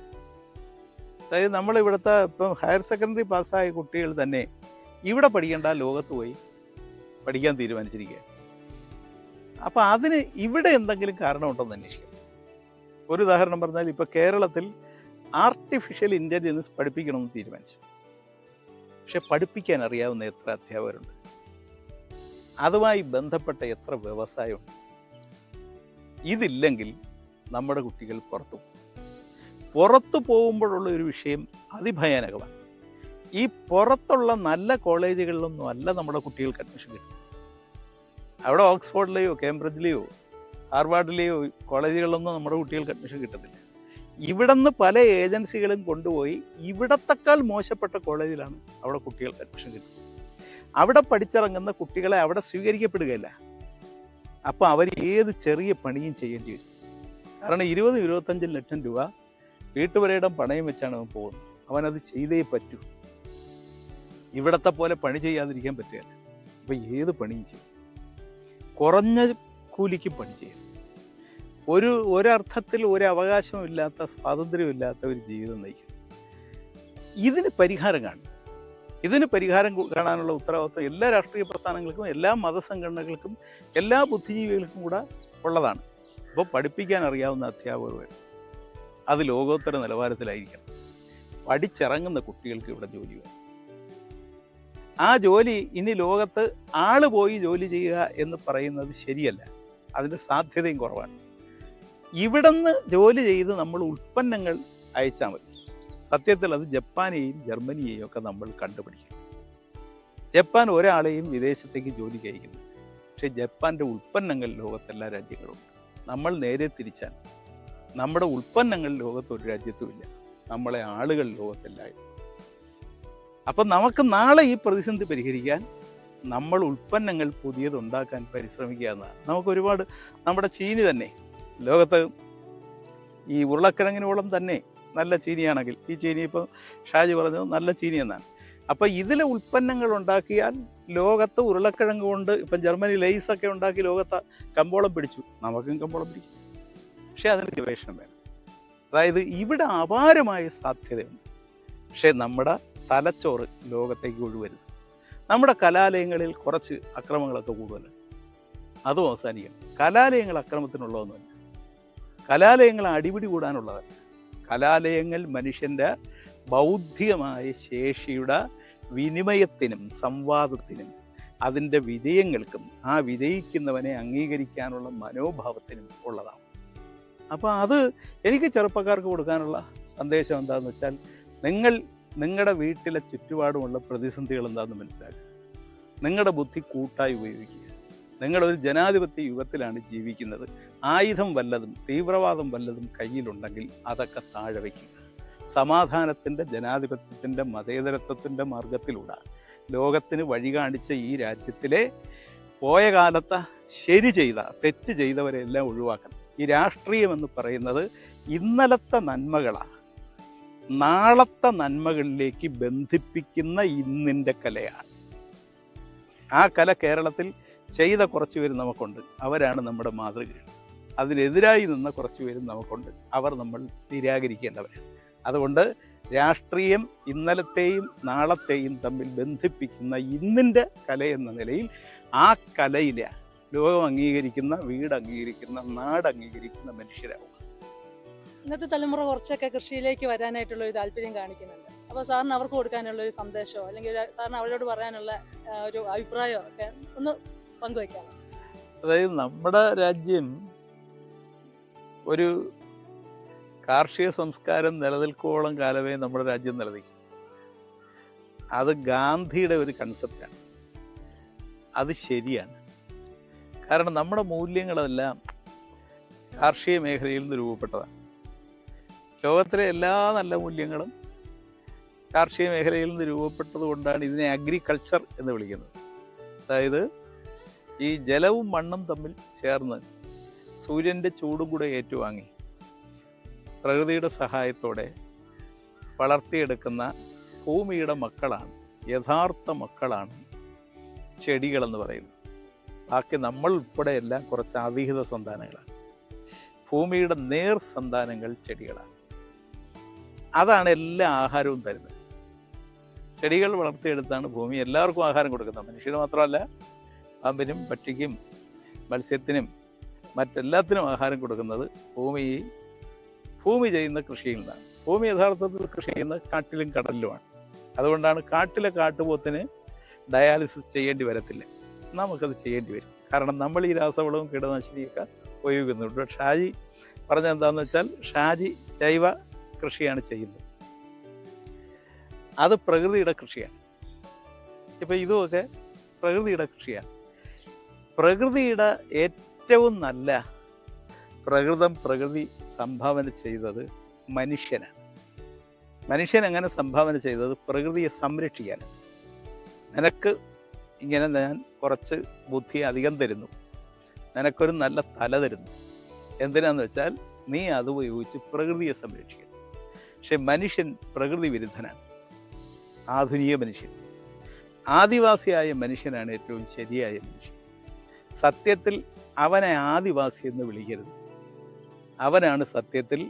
അതായത് നമ്മളിവിടുത്തെ ഇപ്പം ഹയർ സെക്കൻഡറി പാസ്സായ കുട്ടികൾ തന്നെ ഇവിടെ പഠിക്കേണ്ട, ലോകത്ത് പോയി പഠിക്കാൻ തീരുമാനിച്ചിരിക്കുക. അപ്പം അതിന് ഇവിടെ എന്തെങ്കിലും കാരണമുണ്ടെന്ന് അന്വേഷിക്കണം. ഒരു ഉദാഹരണം പറഞ്ഞാൽ, ഇപ്പോൾ കേരളത്തിൽ ആർട്ടിഫിഷ്യൽ ഇൻ്റലിജൻസ് പഠിപ്പിക്കണമെന്ന് തീരുമാനിച്ചു. പക്ഷെ പഠിപ്പിക്കാൻ അറിയാവുന്ന എത്ര അധ്യാപകരുണ്ട്? അതുമായി ബന്ധപ്പെട്ട എത്ര വ്യവസായമുണ്ട്? ഇതില്ലെങ്കിൽ നമ്മുടെ കുട്ടികൾ പുറത്തു പോകുമ്പോഴുള്ള ഒരു വിഷയം അതിഭയാനകമാണ്. ഈ പുറത്തുള്ള നല്ല കോളേജുകളിലൊന്നും അല്ല നമ്മുടെ കുട്ടികൾക്ക് അഡ്മിഷൻ കിട്ടും. അവിടെ ഓക്സ്ഫോർഡിലെയോ കേംബ്രിഡ്ജിലെയോ ഹാർവാർഡിലെയോ കോളേജുകളിലൊന്നും നമ്മുടെ കുട്ടികൾക്ക് അഡ്മിഷൻ കിട്ടത്തില്ല. ഇവിടെ നിന്ന് പല ഏജൻസികളും കൊണ്ടുപോയി ഇവിടത്തേക്കാൾ മോശപ്പെട്ട കോളേജിലാണ് അവിടെ കുട്ടികൾക്ക് അഡ്മിഷൻ കിട്ടുന്നത്. അവിടെ പഠിച്ചിറങ്ങുന്ന കുട്ടികളെ അവിടെ സ്വീകരിക്കപ്പെടുകയില്ല. അപ്പോൾ അവർ ഏത് ചെറിയ പണിയും ചെയ്യേണ്ടി വരും. കാരണം 20-25 ലക്ഷം രൂപ വീട്ടുപരയിടം പണയം വെച്ചാണ് അവൻ പോകുന്നത്. അവനത് ചെയ്തേ പറ്റൂ. ഇവിടത്തെ പോലെ പണി ചെയ്യാതിരിക്കാൻ പറ്റുകയില്ല. അപ്പോൾ ഏത് പണിയും ചെയ്യും. കുറഞ്ഞ കൂലിക്ക് പണി ചെയ്യും. ഒരർത്ഥത്തിൽ ഒരു അവകാശമില്ലാത്ത, സ്വാതന്ത്ര്യമില്ലാത്ത ഒരു ജീവിതം നയിക്കും. ഇതിന് പരിഹാരം കാണും. ഇതിന് പരിഹാരം കാണാനുള്ള ഉത്തരവാദിത്വം എല്ലാ രാഷ്ട്രീയ പ്രസ്ഥാനങ്ങൾക്കും, എല്ലാ മതസംഘടനകൾക്കും, എല്ലാ ബുദ്ധിജീവികൾക്കും കൂടെ ഉള്ളതാണ്. അപ്പോൾ പഠിപ്പിക്കാൻ അറിയാവുന്ന അധ്യാപകർ വേണം. അത് ലോകോത്തര നിലവാരത്തിലായിരിക്കണം. പഠിച്ചിറങ്ങുന്ന കുട്ടികൾക്ക് ഇവിടെ ജോലി വേണം. ആ ജോലി ഇനി ലോകത്ത് ആള് പോയി ജോലി ചെയ്യുക എന്ന് പറയുന്നത് ശരിയല്ല. അതിൻ്റെ സാധ്യതയും കുറവാണ്. ഇവിടുന്ന് ജോലി ചെയ്ത് നമ്മൾ ഉൽപ്പന്നങ്ങൾ അയച്ചാൽ മതി. സത്യത്തിൽ അത് ജപ്പാനെയും ജർമ്മനിയെയും ഒക്കെ നമ്മൾ കണ്ടുപിടിക്കണം. ജപ്പാൻ ഒരാളെയും വിദേശത്തേക്ക് ജോലിക്ക് അയക്കുന്നു. പക്ഷേ ജപ്പാൻ്റെ ഉൽപ്പന്നങ്ങൾ ലോകത്തെല്ലാ രാജ്യങ്ങളുമുണ്ട്. നമ്മൾ നേരെ തിരിച്ചാണ്. നമ്മുടെ ഉൽപ്പന്നങ്ങൾ ലോകത്ത് ഒരു രാജ്യത്തുമില്ല, നമ്മളെ ആളുകൾ ലോകത്തെല്ലായിടും. അപ്പം നമുക്ക് നാളെ ഈ പ്രതിസന്ധി പരിഹരിക്കാൻ നമ്മൾ ഉൽപ്പന്നങ്ങൾ പുതിയതുണ്ടാക്കാൻ പരിശ്രമിക്കുക എന്നതാണ്. നമുക്കൊരുപാട്, നമ്മുടെ ചീനി തന്നെ ലോകത്ത് ഈ ഉരുളക്കിഴങ്ങിനോളം തന്നെ നല്ല ചീനിയാണെങ്കിൽ, ഈ ചീനി ഇപ്പോൾ ഷാജി പറഞ്ഞത് നല്ല ചീനി എന്നാണ്. അപ്പോൾ ഇതിലെ ഉൽപ്പന്നങ്ങൾ ഉണ്ടാക്കിയാൽ ലോകത്ത് ഉരുളക്കിഴങ്ങ് കൊണ്ട്, ഇപ്പം ജർമ്മനി ലെയ്സൊക്കെ ഉണ്ടാക്കി ലോകത്ത് കമ്പോളം പിടിച്ചു, നമുക്കും കമ്പോളം പിടിക്കും. പക്ഷേ അതിന് ഗവേഷണം വേണം. അതായത് ഇവിടെ അപാരമായ സാധ്യതയുണ്ട്. പക്ഷേ നമ്മുടെ തലച്ചോറ് ലോകത്തേക്ക് ഒഴിവരുത്. നമ്മുടെ കലാലയങ്ങളിൽ കുറച്ച് അക്രമങ്ങളൊക്കെ കൂടുതലാണ്, അതും അവസാനിക്കണം. കലാലയങ്ങൾ അക്രമത്തിനുള്ളതൊന്നുമല്ല, കലാലയങ്ങൾ അടിപിടി കൂടാനുള്ളതല്ല. കലാലയങ്ങൾ മനുഷ്യൻ്റെ ബൗദ്ധികമായ ശേഷിയുടെ വിനിമയത്തിനും സംവാദത്തിനും അതിൻ്റെ വിജയങ്ങൾക്കും ആ വിജയിക്കുന്നവനെ അംഗീകരിക്കാനുള്ള മനോഭാവത്തിനും ഉള്ളതാണ്. അപ്പോൾ അത് എനിക്ക് ചെറുപ്പക്കാർക്ക് കൊടുക്കാനുള്ള സന്ദേശം എന്താണെന്ന് വെച്ചാൽ, നിങ്ങളുടെ വീട്ടിലെ ചുറ്റുപാടുമുള്ള പ്രതിസന്ധികൾ എന്താണെന്ന് മനസ്സിലാക്കുക. നിങ്ങളുടെ ബുദ്ധി കൂട്ടായി ഉപയോഗിക്കുക. നിങ്ങളൊരു ജനാധിപത്യ യുഗത്തിലാണ് ജീവിക്കുന്നത്. ആയുധം വല്ലതും തീവ്രവാദം വല്ലതും കയ്യിലുണ്ടെങ്കിൽ അതൊക്കെ താഴെ വയ്ക്കുക. സമാധാനത്തിൻ്റെ, ജനാധിപത്യത്തിൻ്റെ, മതേതരത്വത്തിൻ്റെ മാർഗത്തിലൂടെ ലോകത്തിന് വഴി കാണിച്ച ഈ രാജ്യത്തിലെ പോയ കാലത്ത് തെറ്റ് ചെയ്തവരെല്ലാം ഒഴിവാക്കണം. ഈ രാഷ്ട്രീയം എന്ന് പറയുന്നത് ഇന്നലത്തെ നന്മകളാണ് നാളത്തെ നന്മകളിലേക്ക് ബന്ധിപ്പിക്കുന്ന ഇന്നിൻ്റെ കലയാണ്. ആ കല കേരളത്തിൽ ചെയ്ത കുറച്ച് പേര് നമുക്കുണ്ട്, അവരാണ് നമ്മുടെ മാതൃകകൾ. അതിനെതിരായി നിന്ന കുറച്ച് പേരും നമുക്കുണ്ട്, അവർ നമ്മൾ നിരാകരിക്കേണ്ടവരാണ്. അതുകൊണ്ട് രാഷ്ട്രീയം ഇന്നലത്തെയും നാളത്തെയും തമ്മിൽ ബന്ധിപ്പിക്കുന്ന ഇന്നിൻ്റെ കലയെന്ന നിലയിൽ ആ കലയിലെ ലോകം അംഗീകരിക്കുന്ന, വീട് അംഗീകരിക്കുന്ന, നാട് അംഗീകരിക്കുന്ന മനുഷ്യരാകുക. ഇന്നത്തെ തലമുറ കുറച്ചൊക്കെ കൃഷിയിലേക്ക് വരാനായിട്ടുള്ള ഒരു താല്പര്യം കാണിക്കുന്നുണ്ട്. അപ്പോൾ സാറിന് അവർക്ക് കൊടുക്കാനുള്ള ഒരു സന്ദേശമോ അല്ലെങ്കിൽ സാറിന് അവരോട് പറയാനുള്ള ഒരു അഭിപ്രായമോ ഒക്കെ ഒന്ന് പങ്കുവയ്ക്കാം. അതായത് നമ്മുടെ രാജ്യം ഒരു കാർഷിക സംസ്കാരം നിലനിൽക്കോളം കാലമേ നമ്മുടെ രാജ്യം നിലനിൽക്കും. അത് ഗാന്ധിയുടെ ഒരു കൺസെപ്റ്റാണ്. അത് ശരിയാണ്. കാരണം നമ്മുടെ മൂല്യങ്ങളെല്ലാം കാർഷിക മേഖലയിൽ നിന്ന് രൂപപ്പെട്ടതാണ്. ലോകത്തിലെ എല്ലാ നല്ല മൂല്യങ്ങളും കാർഷിക മേഖലയിൽ നിന്ന് രൂപപ്പെട്ടത് കൊണ്ടാണ് ഇതിനെ അഗ്രികൾച്ചർ എന്ന് വിളിക്കുന്നത്. അതായത് ഈ ജലവും മണ്ണും തമ്മിൽ ചേർന്ന് സൂര്യൻ്റെ ചൂടും കൂടെ ഏറ്റുവാങ്ങി പ്രകൃതിയുടെ സഹായത്തോടെ വളർത്തിയെടുക്കുന്ന ഭൂമിയുടെ മക്കളാണ്, യഥാർത്ഥ മക്കളാണ് ചെടികളെന്ന് പറയുന്നത്. ബാക്കി നമ്മൾ ഉൾപ്പെടെ എല്ലാം കുറച്ച് അവിഹിത സന്താനങ്ങളാണ്. ഭൂമിയുടെ നേർ സന്താനങ്ങൾ ചെടികളാണ്. അതാണ് എല്ലാ ആഹാരവും തരുന്നത്. ചെടികൾ വളർത്തിയെടുത്താണ് ഭൂമി എല്ലാവർക്കും ആഹാരം കൊടുക്കുന്നത്. മനുഷ്യന് മാത്രമല്ല, പാമ്പിനും പക്ഷിക്കും മത്സ്യത്തിനും മറ്റെല്ലാത്തിനും ആഹാരം കൊടുക്കുന്നത് ഭൂമി ചെയ്യുന്ന കൃഷിയിൽ നിന്നാണ്. ഭൂമി യഥാർത്ഥത്തിൽ കൃഷി ചെയ്യുന്നത് കാട്ടിലും കടലിലുമാണ്. അതുകൊണ്ടാണ് കാട്ടിലെ കാട്ടുപോത്തിന് ഡയാലിസിസ് ചെയ്യേണ്ടി വരത്തില്ല, നമുക്കത് ചെയ്യേണ്ടി വരും. കാരണം നമ്മൾ ഈ രാസവളവും കീടനാശിനിയൊക്കെ ഉപയോഗിക്കുന്നുണ്ട്. ഷാജി പറഞ്ഞെന്താണെന്ന് വെച്ചാൽ, ഷാജി ജൈവ കൃഷിയാണ് ചെയ്യുന്നത്. അത് പ്രകൃതിയുടെ കൃഷിയാണ്. ഇപ്പം ഇതുമൊക്കെ പ്രകൃതിയുടെ കൃഷിയാണ്. പ്രകൃതിയുടെ ഏറ്റവും നല്ല പ്രകൃതി സംഭാവന ചെയ്തത് മനുഷ്യനാണ്. മനുഷ്യൻ അങ്ങനെ സംഭാവന ചെയ്തത് പ്രകൃതിയെ സംരക്ഷിക്കാനാണ്. നിനക്ക് ഇങ്ങനെ ഞാൻ കുറച്ച് ബുദ്ധി അധികം തരുന്നു, നിനക്കൊരു നല്ല തല തരുന്നു. എന്തിനാന്ന് വെച്ചാൽ നീ അത് ഉപയോഗിച്ച് പ്രകൃതിയെ സംരക്ഷിക്കണം. പക്ഷെ മനുഷ്യൻ പ്രകൃതി വിരുദ്ധനാണ്. ആധുനിക മനുഷ്യൻ, ആദിവാസിയായ മനുഷ്യനാണ് ഏറ്റവും ശരിയായ മനുഷ്യൻ. സത്യത്തിൽ അവനെ ആദിവാസി എന്ന് വിളിക്കരുത്. അവനാണ് സത്യത്തിൽ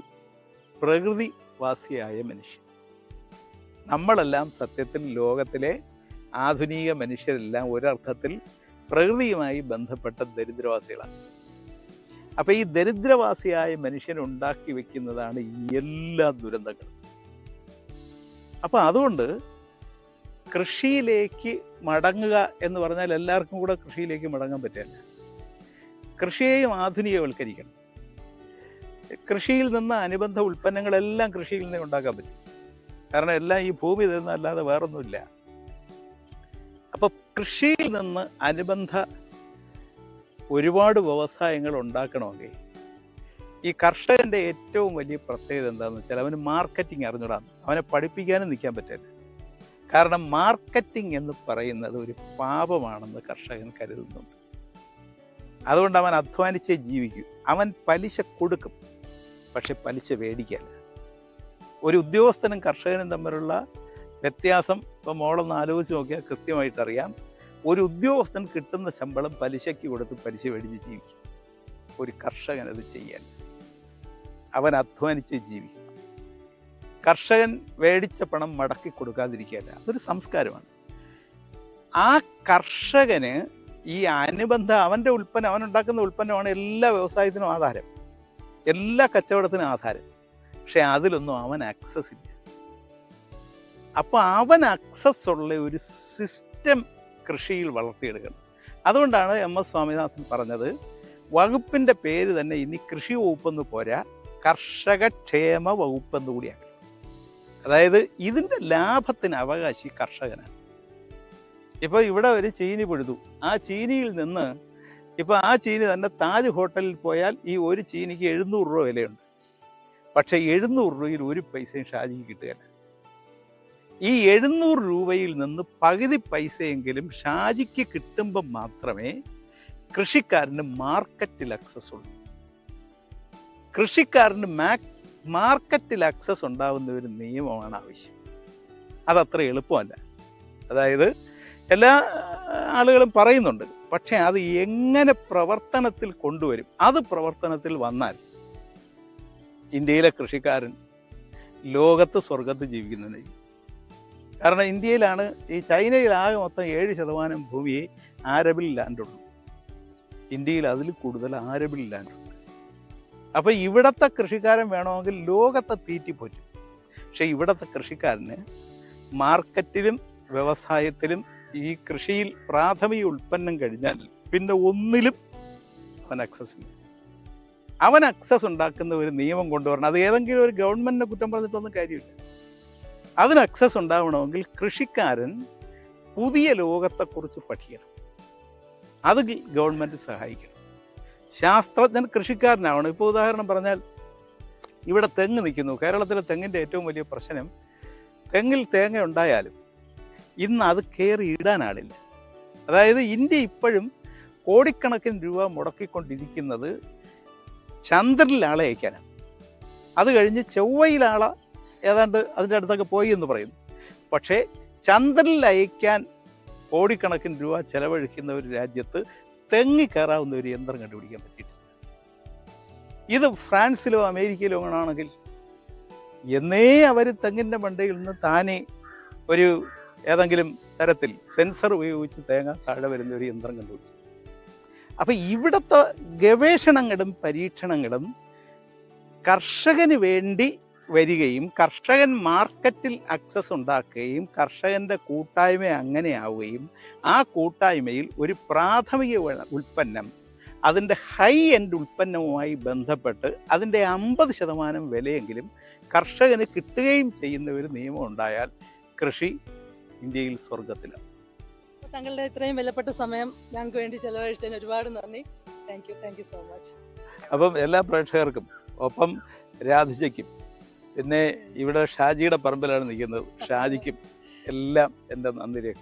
പ്രകൃതിവാസിയായ മനുഷ്യൻ. നമ്മളെല്ലാം സത്യത്തിൽ ലോകത്തിലെ ആധുനിക മനുഷ്യരെല്ലാം ഒരർത്ഥത്തിൽ പ്രകൃതിയുമായി ബന്ധപ്പെട്ട ദരിദ്രവാസികളാണ്. അപ്പം ഈ ദരിദ്രവാസിയായ മനുഷ്യനുണ്ടാക്കി വെക്കുന്നതാണ് ഈ എല്ലാ ദുരന്തങ്ങളും. അപ്പം അതുകൊണ്ട് കൃഷിയിലേക്ക് മടങ്ങുക എന്ന് പറഞ്ഞാൽ എല്ലാവർക്കും കൂടെ കൃഷിയിലേക്ക് മടങ്ങാൻ പറ്റില്ല. കൃഷിയെയും ആധുനികവൽക്കരിക്കണം. കൃഷിയിൽ നിന്ന് അനുബന്ധ ഉൽപ്പന്നങ്ങളെല്ലാം കൃഷിയിൽ നിന്ന് ഉണ്ടാക്കാൻ പറ്റും. കാരണം എല്ലാം ഈ ഭൂമി തരുന്നതല്ലാതെ വേറൊന്നുമില്ല. അപ്പോൾ കൃഷിയിൽ നിന്ന് അനുബന്ധ ഒരുപാട് വ്യവസായങ്ങൾ ഉണ്ടാക്കണമെങ്കിൽ ഈ കർഷകൻ്റെ ഏറ്റവും വലിയ പ്രത്യേകത എന്താണെന്ന് വെച്ചാൽ അവന് മാർക്കറ്റിംഗ് അറിഞ്ഞൂടാന്ന്. അവനെ പഠിപ്പിക്കാനും നിൽക്കാൻ പറ്റില്ല. കാരണം മാർക്കറ്റിംഗ് എന്ന് പറയുന്നത് ഒരു പാപമാണെന്ന് കർഷകൻ കരുതുന്നുണ്ട്. അതുകൊണ്ട് അവൻ അധ്വാനിച്ചേ ജീവിക്കും. അവൻ പലിശ കൊടുക്കും, പക്ഷെ പലിശ മേടിക്കല്ല. ഒരു ഉദ്യോഗസ്ഥനും കർഷകനും തമ്മിലുള്ള വ്യത്യാസം ഇപ്പം മോളൊന്ന് ആലോചിച്ച് നോക്കിയാൽ കൃത്യമായിട്ടറിയാം. ഒരു ഉദ്യോഗസ്ഥൻ കിട്ടുന്ന ശമ്പളം പലിശയ്ക്ക് കൊടുത്ത് പലിശ മേടിച്ച് ജീവിക്കും. ഒരു കർഷകൻ അത് ചെയ്യാൻ, അവൻ അധ്വാനിച്ച് ജീവിക്കും. കർഷകൻ മേടിച്ച പണം മടക്കി കൊടുക്കാതിരിക്കുകയല്ല, അതൊരു സംസ്കാരമാണ്. ആ കർഷകന് ഈ അനുബന്ധ അവൻ്റെ ഉൽപ്പന്നം, അവനുണ്ടാക്കുന്ന ഉൽപ്പന്നമാണ് എല്ലാ വ്യവസായത്തിനും ആധാരം, എല്ലാ കച്ചവടത്തിനും ആധാരം. പക്ഷെ അതിലൊന്നും അവൻ ആക്സസ് ഇല്ല. അപ്പോൾ അവൻ ആക്സസ് ഉള്ള ഒരു സിസ്റ്റം കൃഷിയിൽ വളർത്തിയെടുക്കണം. അതുകൊണ്ടാണ് MS സ്വാമിനാഥൻ പറഞ്ഞത്, വകുപ്പിൻ്റെ പേര് തന്നെ ഇനി കൃഷി വകുപ്പെന്ന് പോരാ, കർഷകക്ഷേമ വകുപ്പെന്ന് കൂടിയാണ്. അതായത് ഇതിൻ്റെ ലാഭത്തിന് അവകാശി കർഷകനാണ്. ഇപ്പോൾ ഇവിടെ ഒരു ചീനി പൊഴുതു, ആ ചീനിയിൽ നിന്ന് ഇപ്പോൾ ആ ചീനി തന്നെ താജ് ഹോട്ടലിൽ പോയാൽ ഈ ഒരു ചീനിക്ക് 700 രൂപ വിലയുണ്ട്. പക്ഷേ 700 രൂപയിൽ ഒരു പൈസയും ഷാജിക്ക് കിട്ടുകയില്ല. ഈ 700 രൂപയിൽ നിന്ന് പകുതി പൈസയെങ്കിലും ഷാജിക്ക് കിട്ടുമ്പം മാത്രമേ കൃഷിക്കാരന് മാർക്കറ്റിൽ ആക്സസ് ഉള്ളൂ. കൃഷിക്കാരന് മാർക്കറ്റിൽ ആക്സസ് ഉണ്ടാകുന്ന ഒരു നിയമമാണ് ആവശ്യം. അതത്ര എളുപ്പമല്ല. അതായത് എല്ലാ ആളുകളും പറയുന്നുണ്ട്, പക്ഷേ അത് എങ്ങനെ പ്രവർത്തനത്തിൽ കൊണ്ടുവരും, അത് പ്രവർത്തനത്തിൽ വന്നാൽ ഇന്ത്യയിലെ കൃഷിക്കാരൻ ലോകത്ത് സ്വർഗത്ത് ജീവിക്കുന്നതിന്. കാരണം ഇന്ത്യയിലാണ്, ഈ ചൈനയിലാകെ മൊത്തം 7% ഭൂമിയെ ആരബിൾ ലാൻഡുള്ളൂ. ഇന്ത്യയിൽ അതിൽ കൂടുതൽ ആരബിൾ ലാൻഡുണ്ട്. അപ്പോൾ ഇവിടത്തെ കൃഷിക്കാരൻ വേണമെങ്കിൽ ലോകത്തെ തീറ്റിപ്പോറ്റും. പക്ഷെ ഇവിടത്തെ കൃഷിക്കാരന് മാർക്കറ്റിലും വ്യവസായത്തിലും ഈ കൃഷിയിൽ പ്രാഥമിക ഉൽപ്പന്നം കഴിഞ്ഞാൽ പിന്നെ ഒന്നിലും അവൻ ആക്സസ് ഇല്ല. അവൻ ആക്സസ് ഉണ്ടാക്കുന്ന ഒരു നിയമം കൊണ്ടുവരണം. അത് ഏതെങ്കിലും ഒരു ഗവൺമെൻറ്റിനെ കുറ്റം പറഞ്ഞിട്ടൊന്നും കാര്യമില്ല. അതിന് ആക്സസ് ഉണ്ടാവണമെങ്കിൽ കൃഷിക്കാരൻ പുതിയ ലോകത്തെക്കുറിച്ച് പഠിക്കണം. അത് ഗവൺമെൻറ് സഹായിക്കണം. ശാസ്ത്രജ്ഞൻ കൃഷിക്കാരനാവണം. ഇപ്പോൾ ഉദാഹരണം പറഞ്ഞാൽ ഇവിടെ തെങ്ങ് നിൽക്കുന്നു. കേരളത്തിലെ തെങ്ങിൻ്റെ ഏറ്റവും വലിയ പ്രശ്നം, തെങ്ങിൽ തേങ്ങ ഉണ്ടായാലും ഇന്ന് അത് കയറി ഇടാൻ ആളില്ല. അതായത് ഇന്ത്യ ഇപ്പോഴും കോടിക്കണക്കിന് രൂപ മുടക്കിക്കൊണ്ടിരിക്കുന്നത് ചന്ദ്രനിൽ ആളെ അയക്കാനാണ്. അത് കഴിഞ്ഞ് ചൊവ്വയിൽ ആളെ ഏതാണ്ട് അതിൻ്റെ അടുത്തൊക്കെ പോയി എന്ന് പറയുന്നു. പക്ഷേ ചന്ദ്രനിൽ അയക്കാൻ കോടിക്കണക്കിന് രൂപ ചെലവഴിക്കുന്ന ഒരു രാജ്യത്ത് തെങ്ങി കയറാവുന്ന ഒരു യന്ത്രം കണ്ടുപിടിക്കാൻ പറ്റിയിട്ടില്ല. ഇത് ഫ്രാൻസിലോ അമേരിക്കയിലോ ആണെങ്കിൽ എന്നേ അവർ തെങ്ങിൻ്റെ മണ്ടയിൽ നിന്ന് താനെ ഒരു ഏതെങ്കിലും തരത്തിൽ സെൻസർ ഉപയോഗിച്ച് തേങ്ങ താഴെ വരുന്ന ഒരു യന്ത്രം കണ്ടുപിടിച്ചു. അപ്പം ഇവിടുത്തെ ഗവേഷണങ്ങളും പരീക്ഷണങ്ങളും കർഷകന് വേണ്ടി വരികയും കർഷകൻ മാർക്കറ്റിൽ ആക്സസ് ഉണ്ടാക്കുകയും കർഷകൻ്റെ കൂട്ടായ്മ അങ്ങനെയാവുകയും ആ കൂട്ടായ്മയിൽ ഒരു പ്രാഥമിക ഉൽപ്പന്നം അതിൻ്റെ ഹൈ എൻഡ് ഉൽപ്പന്നവുമായി ബന്ധപ്പെട്ട് അതിൻ്റെ 50% വിലയെങ്കിലും കർഷകന് കിട്ടുകയും ചെയ്യുന്ന ഒരു നിയമം ഉണ്ടായാൽ കൃഷി ഇന്ത്യയിൽ സ്വർഗത്തിലാണ്. താങ്കളുടെ ഇത്രയും വിലപ്പെട്ട സമയം ഞങ്ങൾക്ക് വേണ്ടി ചെലവഴിച്ചതിന് ഒരുപാട് നന്ദി. Thank you so much. അപ്പം എല്ലാ പ്രേക്ഷകർക്കും, ഒപ്പം രാധിജയ്ക്കും, പിന്നെ ഇവിടെ ഷാജിയുടെ പറമ്പിലാണ് നിൽക്കുന്നത്, ഷാജിക്കും എല്ലാം എൻ്റെ നന്ദി രേഖ.